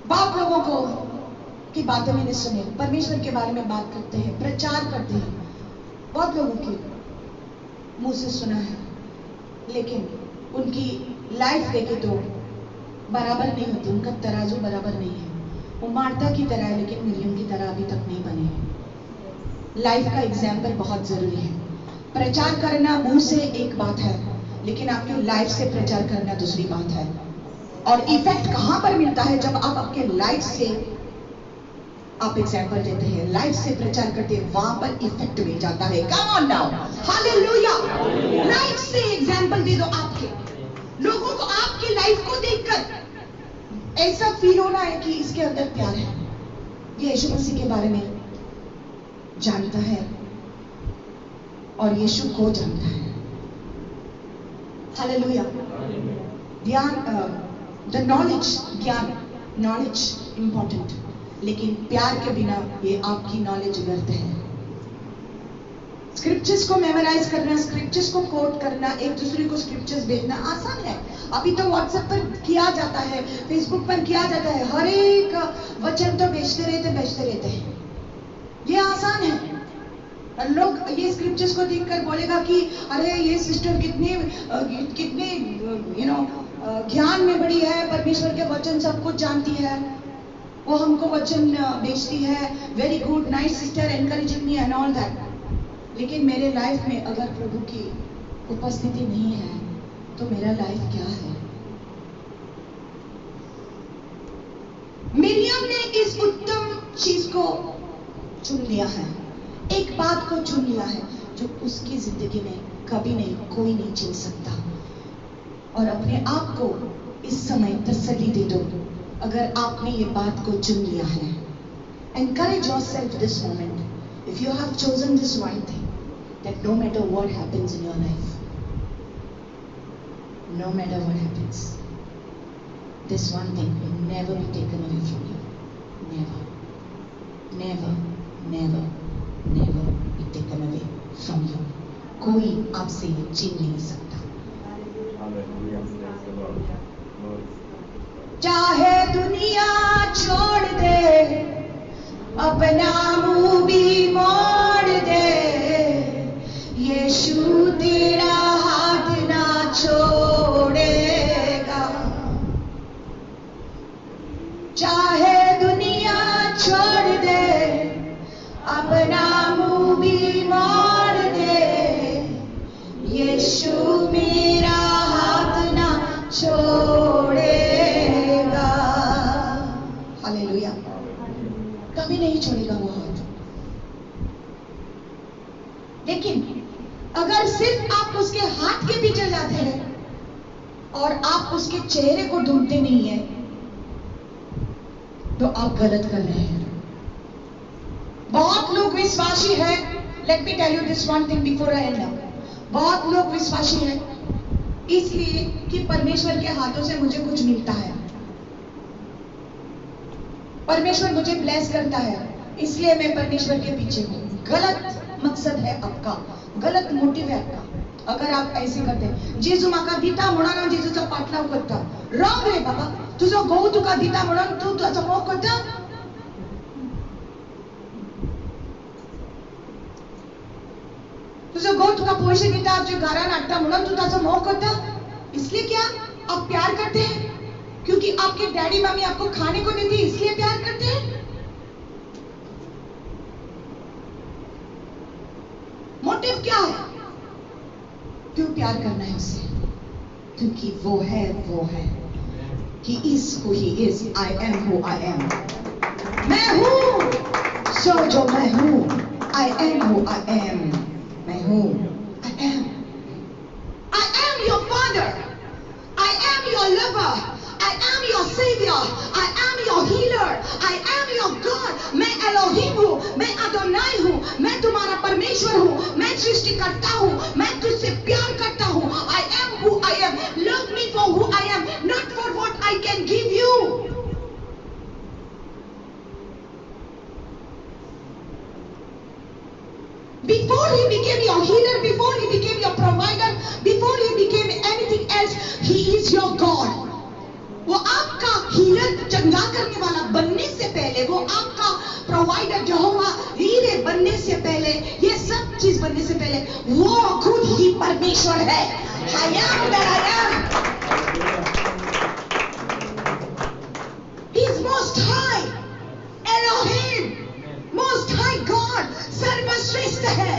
बहुत लोगों को की बातें मैंने सुनी, परमेश्वर के बारे में बात करते हैं, प्रचार करते हैं, बहुत लोगों के मुंह से सुना है, लेकिन उनकी लाइफ देखे तो बराबर नहीं होती. उनका तराजू बराबर नहीं है. वो मार्था की तरह है, लेकिन मरियम की तरह अभी तक नहीं बने हैं. लाइफ का एग्जाम्पल बहुत जरूरी है. प्रचार करना मुंह से एक बात है, लेकिन आपकी लाइफ से प्रचार करना दूसरी बात है. और इफेक्ट कहां पर मिलता है? जब आप आपके लाइफ से आप एग्जाम्पल देते हैं, लाइफ से प्रचार करते हैं, वहां पर इफेक्ट मिल जाता है. Come on now. Hallelujah. Life से एग्जाम्पल दे दो. आपके लोगों को आपकी लाइफ को देखकर ऐसा फील होना है कि इसके अंदर प्यार है, ये यीशु मसीह के बारे में जानता है और यीशु को जानता है। हालेलुया। ध्यान, द नॉलेज, ज्ञान, नॉलेज इंपॉर्टेंट, लेकिन प्यार के बिना ये आपकी नॉलेज व्यर्थ है। स्क्रिप्चर्स को मेमोराइज करना, स्क्रिप्चर्स को कोट करना, एक दूसरे को स्क्रिप्चर्स भेजना आसान है। अभी तो व्हाट्सएप पर किया जाता है, फेसबुक पर किया जाता है, हर एक वचन तो भेजते रहते हैं, ये आसान है। लोग ये स्क्रिप्चर्स को देखकर बोलेगा कि अरे ये सिस्टर कितनी ज्ञान में बड़ी है, परमेश्वर के वचन सब कुछ जानती है, वो हमको वचन भेजती है, very good, nice sister, encouraging me and all that. लेकिन मेरे लाइफ में अगर प्रभु की उपस्थिति नहीं है तो मेरा लाइफ क्या है? मिरियम ने इस उत्तम चीज को चुन लिया है, एक बात को चुन लिया है जो उसकी जिंदगी में कभी नहीं, कोई नहीं चुन सकता। और अपने आप को इस समय तसल्ली दे दो, अगर आपने ये बात को चुन लिया है। Encourage yourself this moment. If you have chosen this one thing, that no matter what happens in your life, no matter what happens, this one thing will never be taken away from you. Never, never, never, never be taken away from you. कोई आपसे ये छीन नहीं सकता। चाहे दुनिया छोड़ दे, अपना मुंह भी मोड़ दे, यीशु तेरा हाथ ना छोड़ेगा। चाहे दुनिया छोड़ दे, अपना मुंह भी मोड़ दे, यीशु मेरा हाथ ना छोड़ेगा। हालेलुया। कभी नहीं छोड़ेगा वो हाथ। लेकिन अगर सिर्फ आप उसके हाथ के पीछे जाते हैं और आप उसके चेहरे को ढूंढते नहीं है तो आप गलत कर रहे हैं। बहुत लोग विश्वासी हैं, let me tell you this one thing before I end up. बहुत लोग विश्वासी हैं इसलिए कि परमेश्वर के हाथों से मुझे कुछ मिलता है, परमेश्वर मुझे ब्लेस करता है, इसलिए मैं परमेश्वर के पीछे हूं। गलत मकसद है आपका, गलत मोटिव है आपका। अगर आप ऐसे करते हैं, जेजू माका दिता म्हणून जेजूचा पाठलाव करता, रॉंग रे बाबा, तुझा गहू तुका दिता म्हणून तू त्याचा मोह करता। तुझा गहू तुका पैसे दिता, तुझे घरान हाडटा म्हणून तू त्याचा मोह करता। इसलिए क्या आप प्यार करते हैं? क्योंकि आपके डैडी मम्मी आपको खाने को देती, इसलिए प्यार करते हैं? मोटिव क्या है? क्यों प्यार करना है उससे? क्योंकि वो है He is who he is. I am who I am. मैं हूं जो मैं हूं। I am who I am. मैं हूं, I am. I am your father. I am your lover. I am your savior. I am your healer. I am your God. मैं Elohim हूँ, मैं अदोनाई हूँ, मैं तुम्हारा परमेश्वर हूँ, मैं सृष्टिकर्ता हूँ, मैं तुझसे प्यार करता हूँ। I am who I am. Love me for who I am, not for what I can give you. Before he became your healer, before he became your provider, before he became anything else, he is your God. वो आपका healer, चंगा करने वाला बनने से पहले, वो आपका प्रोवाइडर यहोवा हीरे बनने से पहले, ये सब चीज बनने से पहले वो खुद ही परमेश्वर है। I am that I am. He is most high, Elohim, most high God, सर्वश्रेष्ठ है।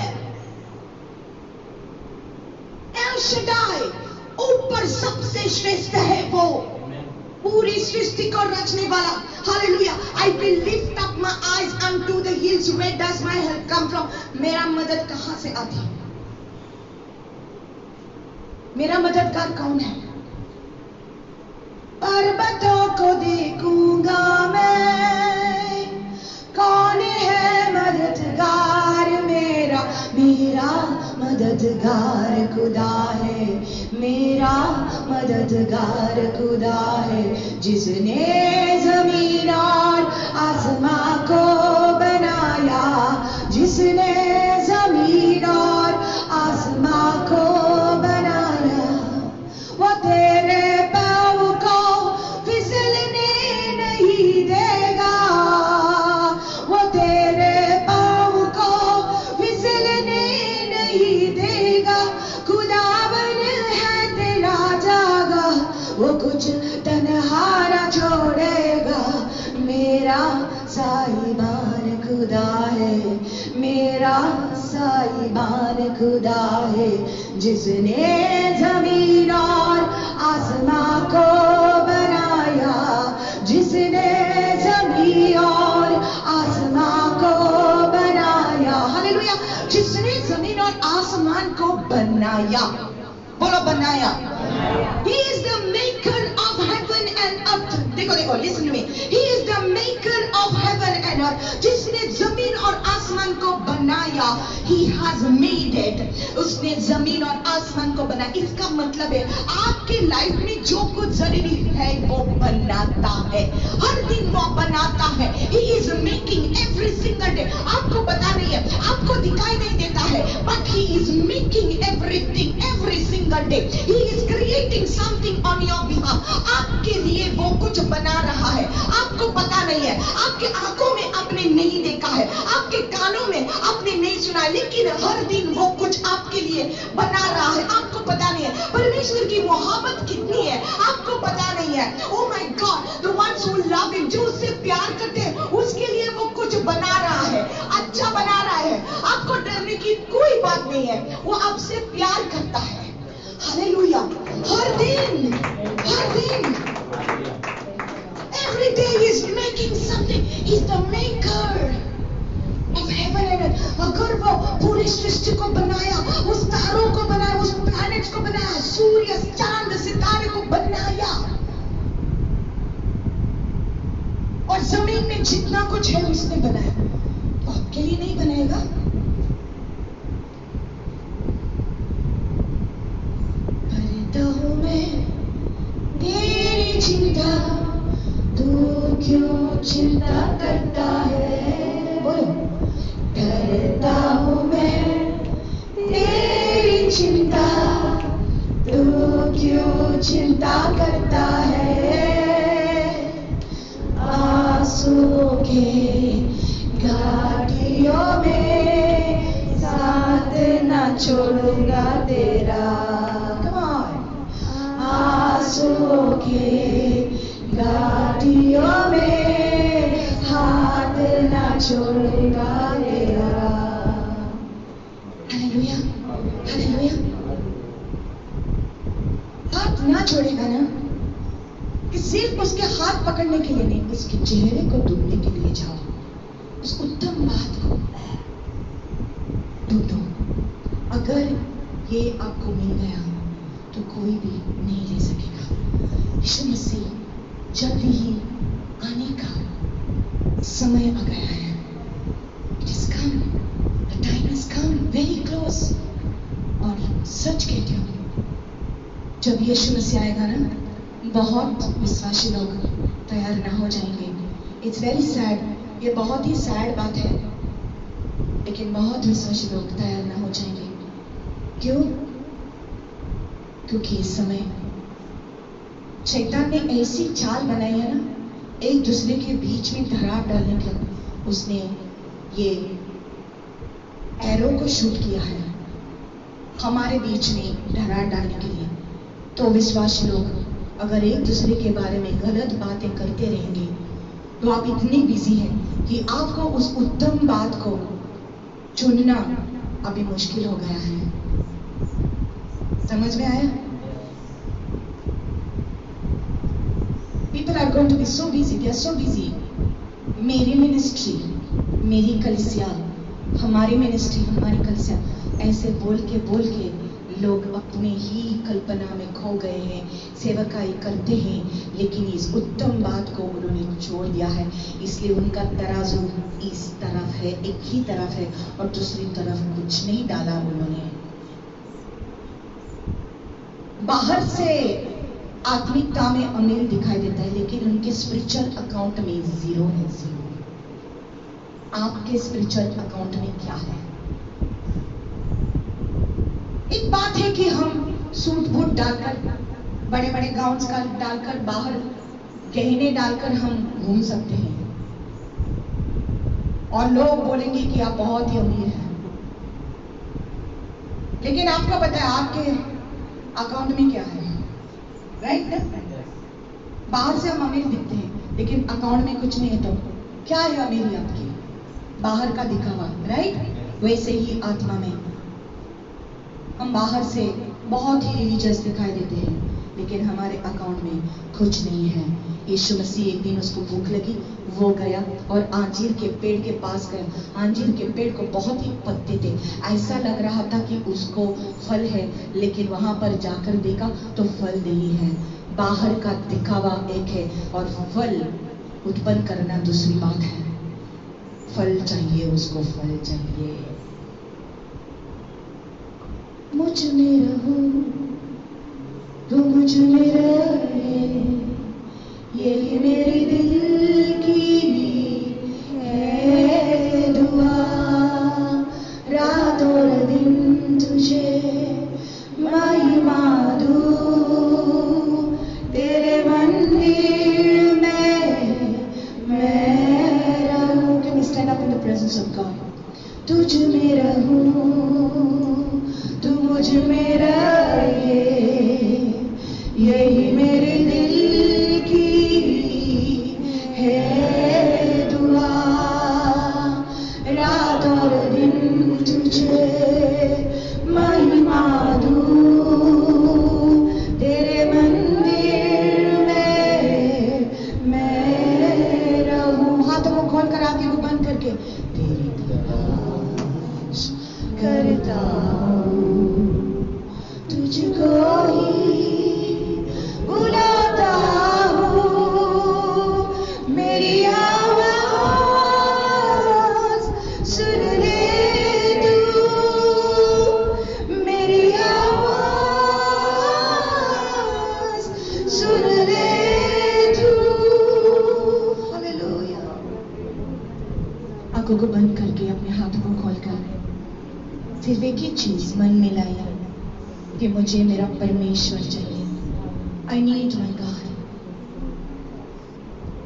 एल शदाई, ऊपर सबसे श्रेष्ठ है वो, पूरी सृष्टि को रचने वाला। Hallelujah. I will lift up my eyes unto the hills, where does my help come from? मेरा मदद कहां से आती? मेरा मददगार कौन है? पर्वतों को देखूंगा मैं, कौन है मददगार मेरा, मेरा मददगार खुदा है, मेरा मददगार खुदा है, जिसने जमीन और आसमां को बनाया, जिसने जमीन और आसमां को बनाया, वो तेरे पाँव को फिसलने नहीं देगा, वो तेरे पाँव को फिसलने नहीं देगा, खुदावन है तेरा जागा, वो कुछ तन्हा न छोड़ेगा, मेरा साहिबान खुदा है, मेरा साहिबान खुदा है, जिसने जमीन और आसमां को बनाया, जिसने जमीन और आसमां को बनाया, हालेलुया, जिसने जमीन और आसमान को बनाया, बोलो बनाया। He is the maker of heaven and earth. देखो देखो, listen to me. He is the maker of heaven and earth. जिसने जमीन और आसमान को बनाया, He has made it. उसने जमीन और आसमान को बनाया। इसका मतलब है आपकी लाइफ में जो कुछ जरूरी है वो बनाता है, हर दिन वो बनाता है। He is making every single day. आपको पता नहीं है, आपको दिखाई नहीं देता है, but He is making everything every single day. He is creating something on your behalf. आपके लिए वो कुछ बना रहा है, आपको पता नहीं है, आपके आंखों में आपने नहीं देखा है, आपके कानों में आपने नहीं सुना, लेकिन हर दिन वो कुछ आपके लिए बना रहा है, आपको पता नहीं है। परमेश्वर की मोहब्बत कितनी है आपको पता नहीं है। Oh my God, the ones who love Him, जो उससे प्यार करते हैं, उसके लिए वो कुछ बना रहा है, अच्छा बना रहा है। आपको डरने की कोई बात नहीं है, वो आपसे प्यार करता है। हालेलुया, हर दिन, हर दिन, every day He is making something. He is the maker of heaven and earth. अगर वो पूरी सृष्टि को बनाया, उस तारों को बनाया, उस प्लैनेट्स को बनाया, सूर्य, चांद, सितारे को बनाया, और जमीन में जितना कुछ है उसने बनाया, तो आपके लिए नहीं बनाएगा? करता हूँ मैं तेरी चिंता, तू क्यों चिंता करता है? बोलो, करता हूँ मैं तेरी चिंता, तू क्यों चिंता करता है? आंसुओं के घाटियों में साथ न छोड़ूंगा तेरा। Come on. आंसुओं के घाटियों में हाथ न छोड़ूंगा तेरा। Hallelujah, hallelujah. हाथ ना छोड़ेगा ना, कि सिर्फ उसके हाथ पकड़ने के लिए नहीं, उसके चेहरे को ढूंढने के लिए जाओ, उस उत्तम बात को ढूंढो। अगर ये आपको मिल गया तो कोई भी नहीं ले सकेगा। यीशु मसीह जल्दी ही आने का समय आ गया है। It is come, the time has come, very close। और सच कहती हूँ, जब यीशु मसीह आएगा ना, बहुत विश्वासी लोग तैयार ना हो जाएंगे। इट्स वेरी सैड, ये बहुत ही सैड बात है, लेकिन बहुत विश्वासी लोग तैयार ना हो जाएंगे। क्यों? क्योंकि इस समय शैतान ने ऐसी चाल बनाई है ना, एक दूसरे के बीच में दरार डालने का। उसने ये एरो को शूट किया है हमारे बीच में दरार डालने के लिए। तो विश्वासी लोग अगर एक दूसरे के बारे में गलत बातें करते रहेंगे, तो आप इतने बिजी हैं कि आपको उस उत्तम बात को चुनना अभी मुश्किल हो गया है। समझ में आया? People are going to be so busy, they are so busy. मेरी मिनिस्ट्री, मेरी कलीसिया, हमारी मिनिस्ट्री, हमारी कलीसिया, ऐसे बोल के लोग अपने ही कल्पना में खो गए हैं, सेवकाई करते हैं, लेकिन इस उत्तम बात को उन्होंने छोड़ दिया है। इसलिए उनका तराजू इस तरफ है, एक ही तरफ है, और दूसरी तरफ कुछ नहीं डाला उन्होंने। बाहर से आत्मिकता में अमीर दिखाई देता है, लेकिन उनके स्पिरिचुअल अकाउंट में जीरो है, जीरो। आपके स्पिरिचुअल अकाउंट में क्या है? एक बात है कि हम सूट बूट डालकर, बड़े बड़े गाउन्स का डालकर, बाहर गहने डालकर हम घूम सकते हैं और लोग बोलेंगे कि आप बहुत ही अमीर हैं। लेकिन आपको पता है आपके अकाउंट में क्या है, राइट? बाहर से हम अमीर दिखते हैं, लेकिन अकाउंट में कुछ नहीं है, तो क्या है अमीरी आपकी? बाहर का दिखावा, राइट? वैसे ही आत्मा में हम बाहर से बहुत ही रिलीजियस दिखाई देते हैं, लेकिन हमारे अकाउंट में कुछ नहीं है। यीशु मसीह एक दिन उसको भूख लगी, वो गया और अंजीर के पेड़ के पास गया। अंजीर के पेड़ को बहुत ही पत्ते थे, ऐसा लग रहा था कि उसको फल है, लेकिन वहां पर जाकर देखा तो फल नहीं है। बाहर का दिखावा एक है और फल उत्पन्न करना दूसरी बात है। फल चाहिए उसको, फल चाहिए। मुझ में रहो तू मुझ में रहे, यही मेरी दिल की है दुआ। रात और दिन तुझे महिमा दूं, तेरे मंदिर में मैं रहूं। Can we stand up in the presence of God? तुझ में रहूं तू मुझ में रहे, यही मेरे दिल की है दुआ। रात और दिन तुझे महिमा दूं, तेरे मंदिर में मैं रहूं। हाथों को खोल कर, आंखें को बंद करके, तेरी तलाश करता हूं, तुझको ही बुलाता हूं। मेरी आवाज सुन ले तू, मेरी आवाज सुन ले तू। हालेलुया। आंखों को बंद करके, अपने हाथों को खोलकर सिर्फ एक ही चीज मन में लाया कि मुझे मेरा परमेश्वर चाहिए। I need my God,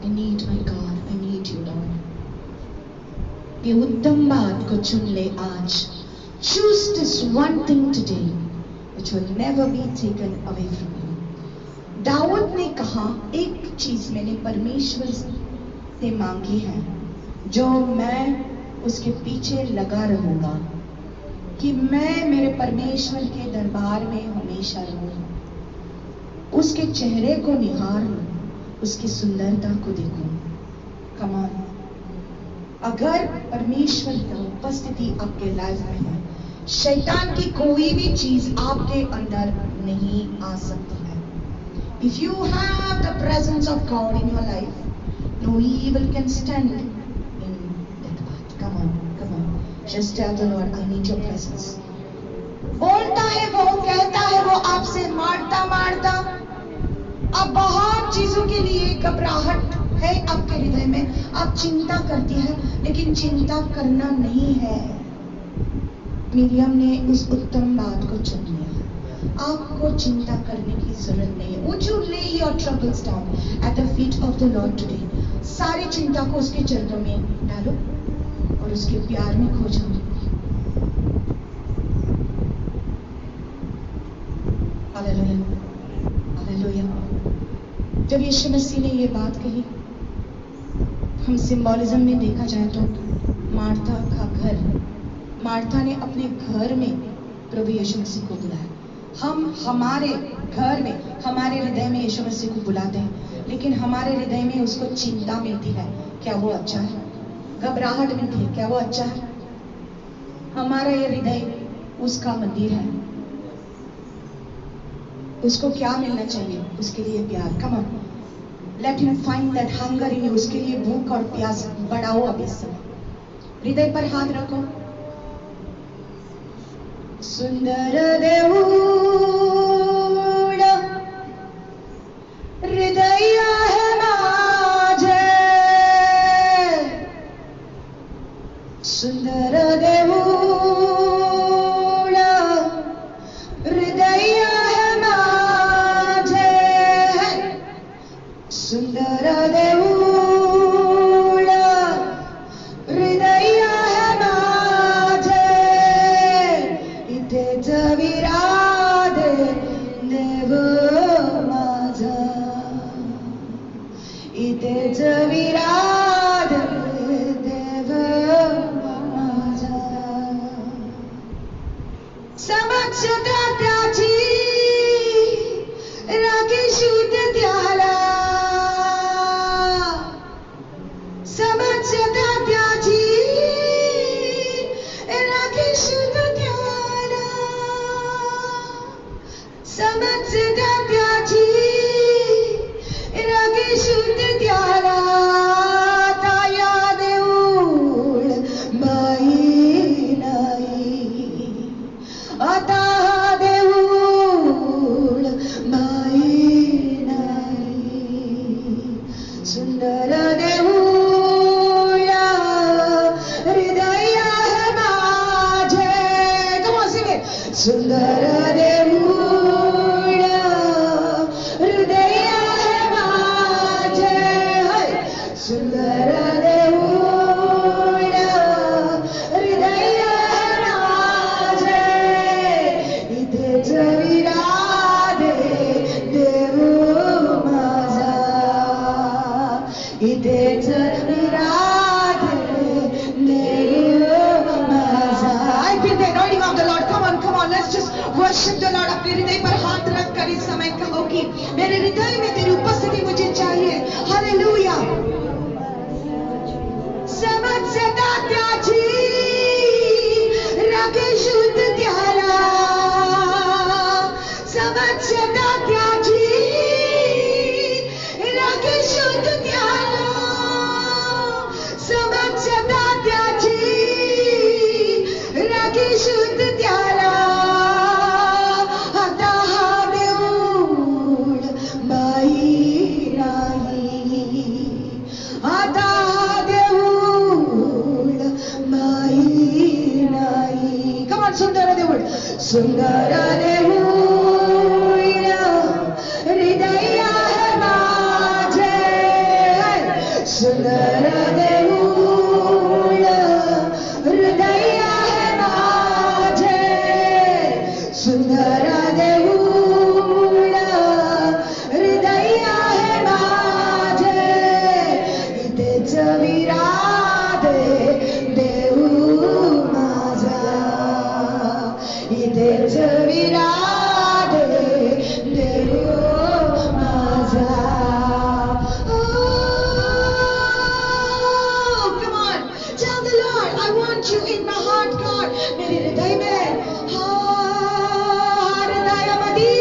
I need my God, I need you Lord. ये उत्तम बात को चुन ले आज। Choose this one thing today which will never be taken away from you. दाऊद ने कहा, एक चीज मैंने परमेश्वर से मांगी है, जो मैं उसके पीछे लगा रहूंगा, कि मैं मेरे परमेश्वर के दरबार में हमेशा रहूं, उसके चेहरे को निहारूं, उसकी सुंदरता को देखूं। कम ऑन, अगर परमेश्वर की उपस्थिति आपके लाइफ में है, शैतान की कोई भी चीज आपके अंदर नहीं आ सकती है। If you have the presence of God in your life, no evil can stand in that path. Come on, come on. Just tell the Lord, I need your presence. बोलता है वो, कहता है वो आपसे, मारता मारता। अब बहुत चीजों के लिए घबराहट है आपके हृदय में, आप चिंता करती है, लेकिन चिंता करना नहीं है। मिरियम ने उस उत्तम बात को चुन लिया। आपको चिंता करने की जरूरत नहीं है। Would you lay your troubles down at the feet of the Lord today? सारी चिंता को उसके चरणों में डालो और उसके प्यार में खो जाओ। Hallelujah, hallelujah. जब यीशु मसीह ने ये बात कही, हम सिंबोलिज्म में देखा जाए तो मार्था का घर, मार्था ने अपने घर में प्रभु यीशु मसीह को बुलाया। हम हमारे घर में, हमारे हृदय में यीशु मसीह को बुलाते हैं, लेकिन हमारे हृदय में उसको चिंता मिलती है, क्या वो अच्छा है? घबराहट मिलती है, क्या वो अच्छा है? हमारा ये हृदय उसका मंदिर है। उसको क्या मिलना चाहिए? उसके लिए प्यार. Come on. Let him find that hunger in you. उसके लिए भूख और प्यास बढ़ाओ अब इस समय. हृदय पर हाथ रखो. सुंदर देऊळ हृदय है माझे. सुंदर देऊळ हृदय है माझे. सुंदर देऊळ हृदय है माझे. इथेच विराधे देव माझा. इथेच विराधे देव माझा. समक्षता त्याची राखी शुद्ध त्याला. समक्षता त्याची राखी शुद्ध त्याला. समक्षता त्याची राखी शुद्ध त्याला. ताया देऊळ बाई नाही. आता देऊळ बाई नाही. सुंदर देऊळ हृदय है माझे. Come on, sing it. सुंदर देऊळ हृदय है माझे. सुंदर देऊळ हृदय है माझे. इथेच विराधे देव माझा. इथेच विराधे देव माझा. I feel the anointing of the Lord. Come on, let's just worship the Lord. अपने हृदय पर हाथ रख कर इस समय कहो कि मेरे हृदय में तेरी उपस्थिति मुझे चाहिए. हालेलुया. समक्षता त्याची राखे शुद्ध त्याला. समक्षता त्याची राखे शुद्ध त्याला. समक्षता त्याची राखे शुद्ध त्याला. आता हा देऊळ बाई नाही. आता हा देऊळ बाई नाही. Come on, सुंदर देऊळ. सुंदर देऊळ हृदय है माझे. सुंदर देऊळ हृदय है माझे. सुंदर देऊळ हृदय है माझे. इथेच विराधे देव माझा. इथेच विराधे देव माझा. Oh, come on. Tell the Lord, I want you in my heart, God. मेरे हृदय में. हृदयामध्ये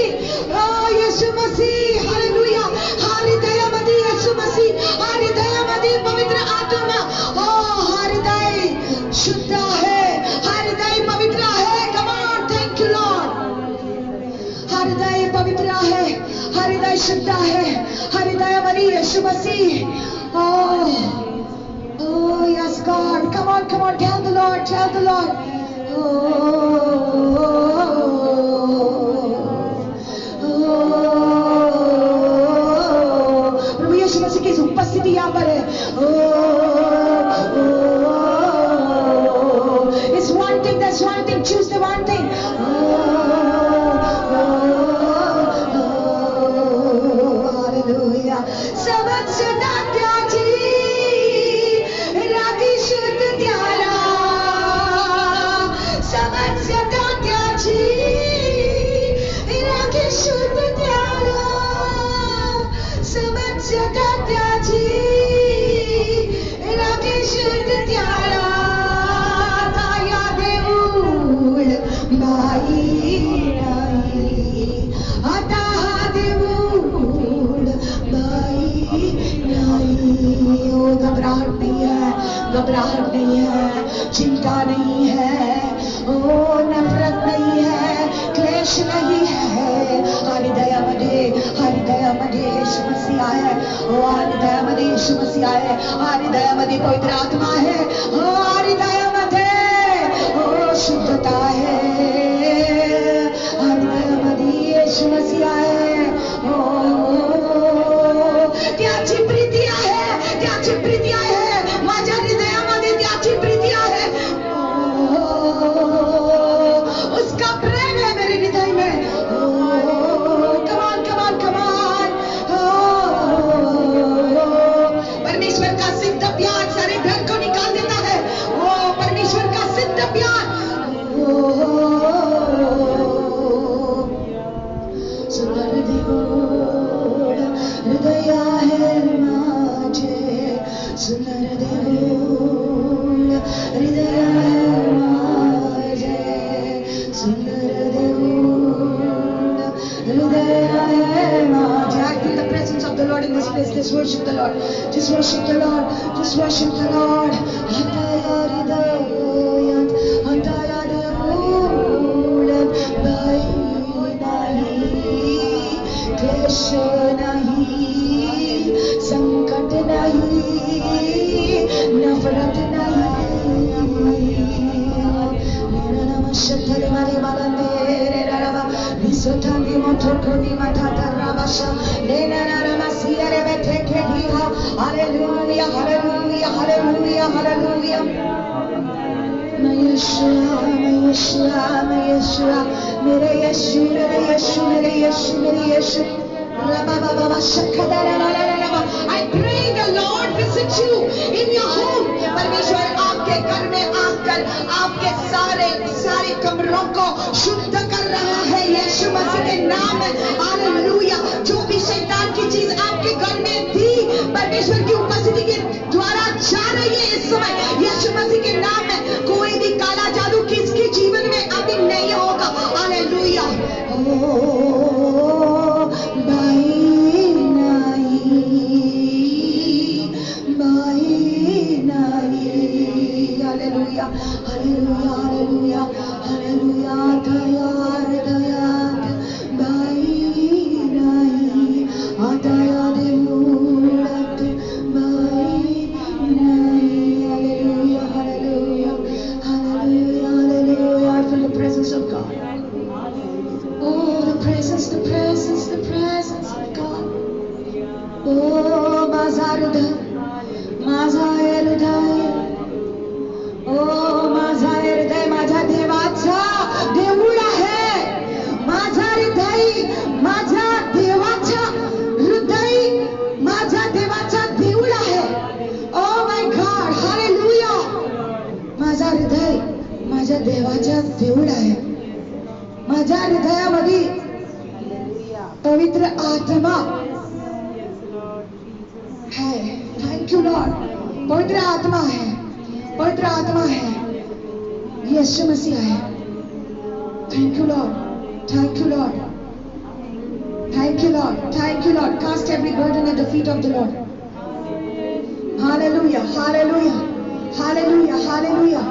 येशू मसीह. हालेलुया. हृदयामध्ये येशू मसीह. हृदयामध्ये पवित्र आत्मा. हृदय शुद्ध है. हृदय पवित्र है. Come on, thank you Lord. हृदय पवित्र है. हृदय शुद्ध है. हृदयामध्ये येशू मसीह. Oh, yes, God. Come on. Tell the Lord. प्रभु यीशु मसीह की उपस्थिति यहाँ पर है. It's one thing, that's one thing. Choose the one thing. Hallelujah. समक्षता त्याची राखी शुद्ध त्याला. समक्षता त्याची राखी शुद्ध त्याला. समक्षता त्याची राखी शुद्ध त्याला. ताया देऊळ देवूल भाई नहीं। ओ घबराहट नहीं है, घबराहट नहीं है, चिंता नहीं है, ओ नफरत नहीं है, क्लेश नहीं है। हृदयामध्ये यीशु मसीह है। ओ हृदयामध्ये यीशु मसीह है। हृदयामध्ये पवित्र आत्मा है। ओ हृदयामध्ये ओ शुद्धता है। हृदयामध्ये यीशु मसीह है। त्याची प्रीती आहे, त्याची प्रीती आहे, माझ्या हृदयामध्ये त्याची प्रीती आहे। उसका प्रेम है मेरे हृदय में। कमान कमान कमान। परमेश्वर का सिद्ध प्यार सारे डर को निकाल देता है। वो परमेश्वर का सिद्ध प्यार। सुंदर देवूळ हृदय आहे माझे। सुंदर देवूळ हृदय आहे माझे। सुंदर देवूळ हृदय आहे माझे। I feel the presence of the Lord in this place. Let's worship the Lord. Just worship the Lord. Just worship the Lord. हृदय हृदयात हृदय देवूळ भय नाही, क्लेश नहीं, संकट नहीं, नफरत नहीं। मेरा नाम शत्रु मारे बालंदे रे रवा विसोतांगी मोठोनी माठाता रावाशा लेना नाम सिया रे बैठे के दिया। Hallelujah hallelujah hallelujah hallelujah. मैं यीशुआ मैं यीशुआ मैं यीशुआ मेरे यीशु मेरे यीशु मेरे यीशु मेरे यीशु। I pray the Lord visit you in your home. परमेश्वर आपके घर में आकर आपके सारे सारे कमरों को शुद्ध कर रहा है यीशु मसीह के नाम में। हालेलुया। जो भी शैतान की चीज आपके घर में थी, परमेश्वर की उपस्थिति के द्वारा जा रही है इस समय यीशु मसीह के नाम में। कोई भी काला जादू किसके जीवन में अभी नहीं होगा। Hallelujah. Hallelujah, hallelujah, hallelujah, hallelujah. Daya, daya, bai nahi, daya devulat bai nahi. Hallelujah, hallelujah, hallelujah, hallelujah. I feel the presence of God. Oh, the presence, the presence, the presence of God. Oh, माझा हृदय ओ माझा हृदय माझ्या देवाचा देऊळ आहे। माझा हृदय माझ्या देवाचा हृदय माझ्या देवाचा देऊळ आहे। Oh my God hallelujah. माझा हृदय माझ्या देवाचा देऊळ आहे। माझ्या हृदयामध्ये पवित्र आत्मा है। Thank you Lord. पवित्र आत्मा है, पवित्र आत्मा है, यीशु मसीह है। Thank you Lord, thank you Lord, thank you Lord, thank you Lord. Cast every burden at the feet of the Lord. Hallelujah hallelujah hallelujah hallelujah.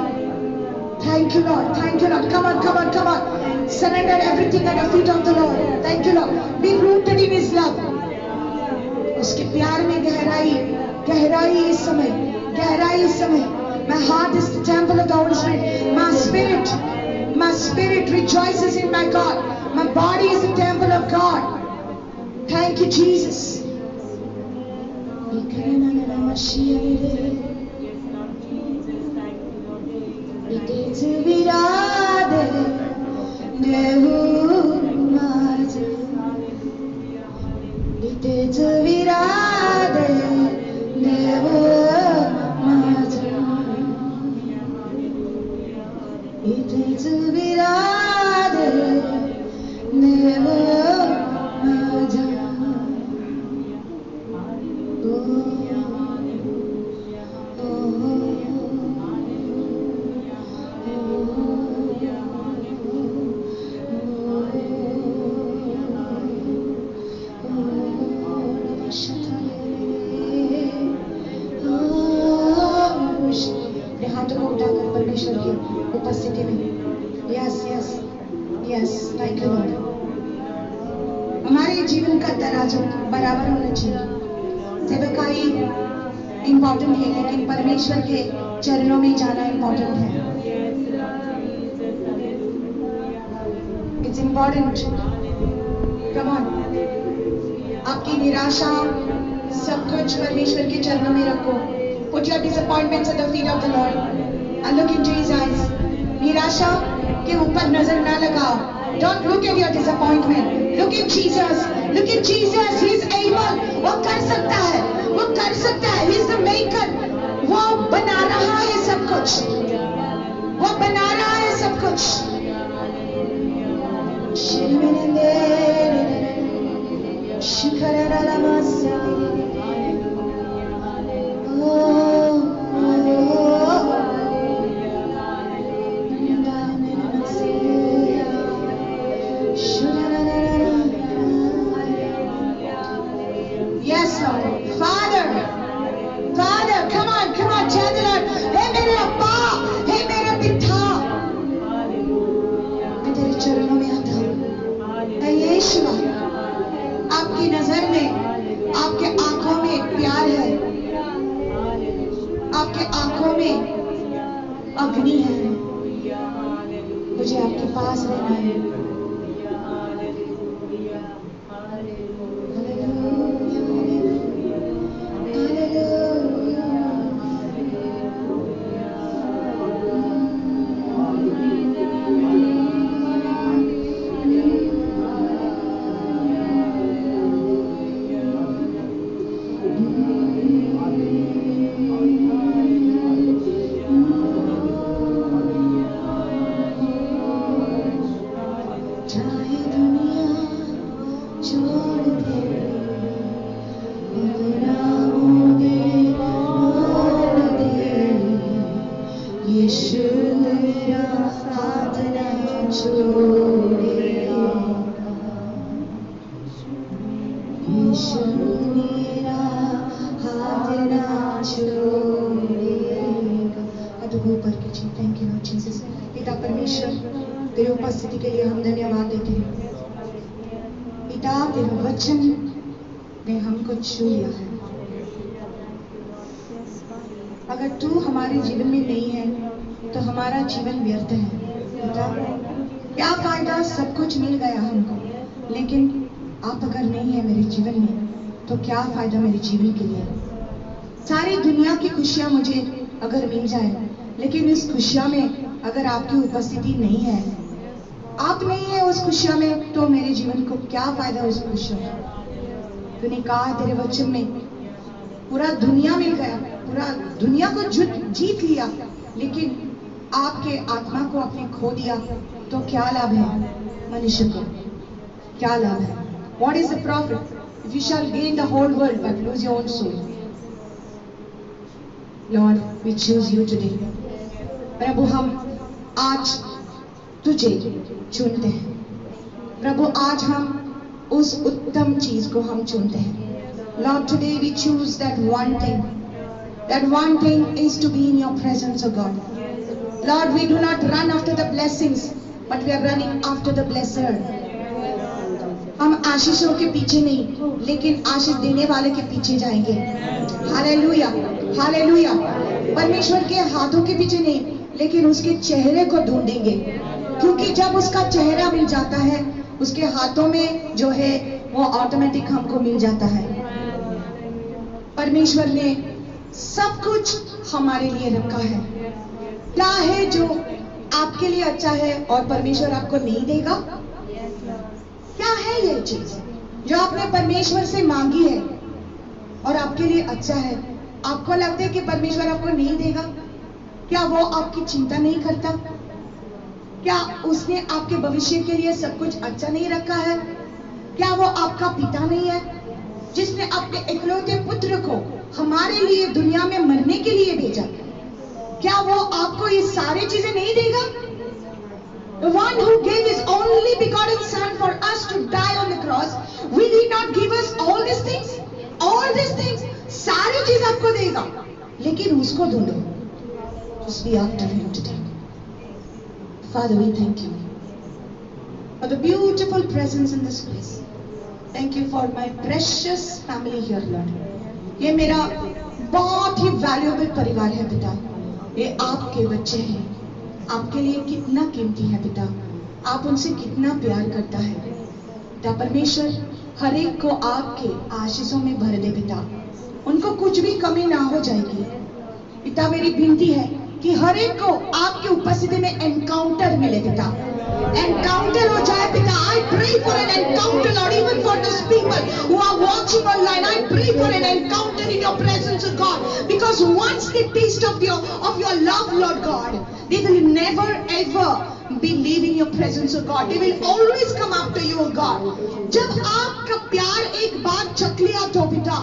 Thank you Lord, thank you Lord. Come on come on come on. Surrender everything at the feet of the Lord. Thank you Lord. Be rooted in his love. उसके प्यार में गहराई, गहराई इस समय, गहराई इस समय। My heart is the temple of the Holy Spirit. My spirit rejoices in my God. My body is the temple of God. Thank you, Jesus. इथेच विरादे देव माझा। का तराजू बराबर होना चाहिए। सेवकाई इम्पोर्टेंट है, लेकिन परमेश्वर के चरणों में जाना इम्पोर्टेंट है। It's important. कम ऑन, आपकी निराशा सब कुछ परमेश्वर के चरणों में रखो। Put your disappointments at the feet of the Lord and look into His eyes. निराशा के ऊपर नजर ना लगाओ। Don't look at your disappointment. Look at Jesus. Look at Jesus. He is able. वो कर सकता है, वो कर सकता है। He is the maker. वो बना रहा है सब कुछ, वो बना रहा है सब कुछ। Yes, Lord. Father, Father, come on, tell the Lord, हे मेरे अब्बा, हे मेरे पिता, मैं तेरे चरणों में आता हूँ। हे यीशु, आपकी नजर में, आपके आंखों में प्यार है, आपके आंखों में अग्नि है। मुझे आपके पास रहना है। Thank you Lord Jesus. पिता परमेश्वर, तेरे उपस्थिति के लिए हम धन्यवाद देते हैं। पिता, तेरे वचन ने हमको छू लिया है। अगर तू हमारे जीवन में नहीं है तो हमारा जीवन व्यर्थ है। पिता, क्या फायदा, सब कुछ मिल गया हमको, लेकिन आप अगर नहीं है मेरे जीवन में तो क्या फायदा मेरे जीवन के लिए। सारी दुनिया की खुशियां मुझे अगर मिल जाए, लेकिन इस खुशियां में अगर आपकी उपस्थिति नहीं है, आप नहीं है उस खुशियां में, तो मेरे जीवन को क्या फायदा उस खुशियों में। तूने कहा तेरे वचन में पूरा दुनिया मिल गया, पूरा दुनिया को जीत लिया, लेकिन आपके आत्मा को आपने खो दिया, तो क्या लाभ है मनुष्य को, क्या लाभ है। What is the profit if you shall gain the whole world but lose your own soul? Lord, we choose you today. प्रभु, हम आज तुझे चुनते हैं। प्रभु, आज हम उस उत्तम चीज को हम चुनते हैं। Lord, today we choose that one thing. That one thing is to be in your presence, O God. Lord, we do not run after the blessings, but we are running after the blesser. हम आशीषों के पीछे नहीं, लेकिन आशीष देने वाले के पीछे जाएंगे। Hallelujah, hallelujah. परमेश्वर के हाथों के पीछे नहीं, लेकिन उसके चेहरे को ढूंढेंगे, क्योंकि जब उसका चेहरा मिल जाता है, उसके हाथों में जो है वो ऑटोमेटिक हमको मिल जाता है। परमेश्वर ने सब कुछ हमारे लिए रखा है। क्या है जो आपके लिए अच्छा है और परमेश्वर आपको नहीं देगा? क्या है ये चीज जो आपने परमेश्वर से मांगी है और आपके लिए अच्छा है? आपको लगता है कि परमेश्वर आपको नहीं देगा? क्या वो आपकी चिंता नहीं करता? क्या उसने आपके भविष्य के लिए सब कुछ अच्छा नहीं रखा है? क्या वो आपका पिता नहीं है जिसने अपने इकलौते पुत्र को हमारे लिए दुनिया में मरने के लिए भेजा? क्या वो आपको ये सारी चीजें नहीं देगा? The one who gave his only begotten son for us to die on the cross, will he not give us all these things? All these things, सारी चीज आपको देगा, लेकिन उसको ढूंढो। Just be after him today. Father, we thank you for the beautiful presence in this place. Thank you for my precious family here, Lord. ये मेरा बहुत ही वैल्यूएबल परिवार है पिता। ये आपके बच्चे हैं, आपके लिए कितना कीमती है पिता। आप उनसे कितना प्यार करता है पिता। परमेश्वर हर एक को आपके आशीषों में भर दे पिता। उनको कुछ भी कमी ना हो जाएगी पिता। मेरी विनती है कि हर एक को आपकी उपस्थिति में एनकाउंटर मिले पिता। एनकाउंटर हो जाए पिता। I pray for an encounter, Lord, even for those people who are watching online. I pray for an encounter in your presence, O God, because once they taste of your love, Lord God, they will never ever be leaving your presence, O God. They will always come after you, O God. जब आपका प्यार एक बार चख लिया तो पिता,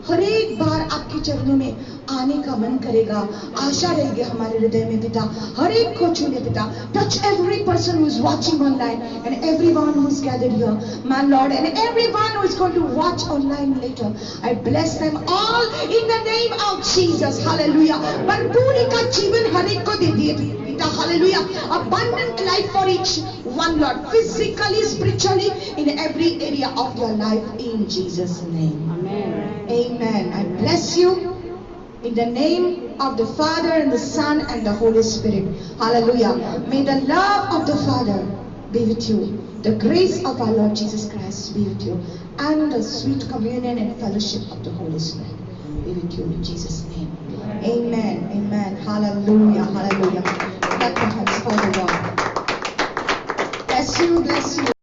हर एक बार आपके चरणों में आने का मन करेगा। आशा रहेगी हमारे हृदय में पिता। हर एक को छू ले पिता। Touch every person who is watching online and everyone who is gathered here, my Lord, and everyone who is going to watch online later. I bless them all in the name of Jesus. Hallelujah. भरपूरी का जीवन हर एक को दे दिए पिता। Hallelujah. Abundant life for each one, Lord, physically, spiritually, in every area of your life, in Jesus' name. Amen. I bless you in the name of the Father and the Son and the Holy Spirit. Hallelujah. May the love of the Father be with you. The grace of our Lord Jesus Christ be with you. And the sweet communion and fellowship of the Holy Spirit be with you in Jesus' name. Amen. Amen. Hallelujah. Hallelujah. Clap your hands for the Lord. Bless you. Bless you.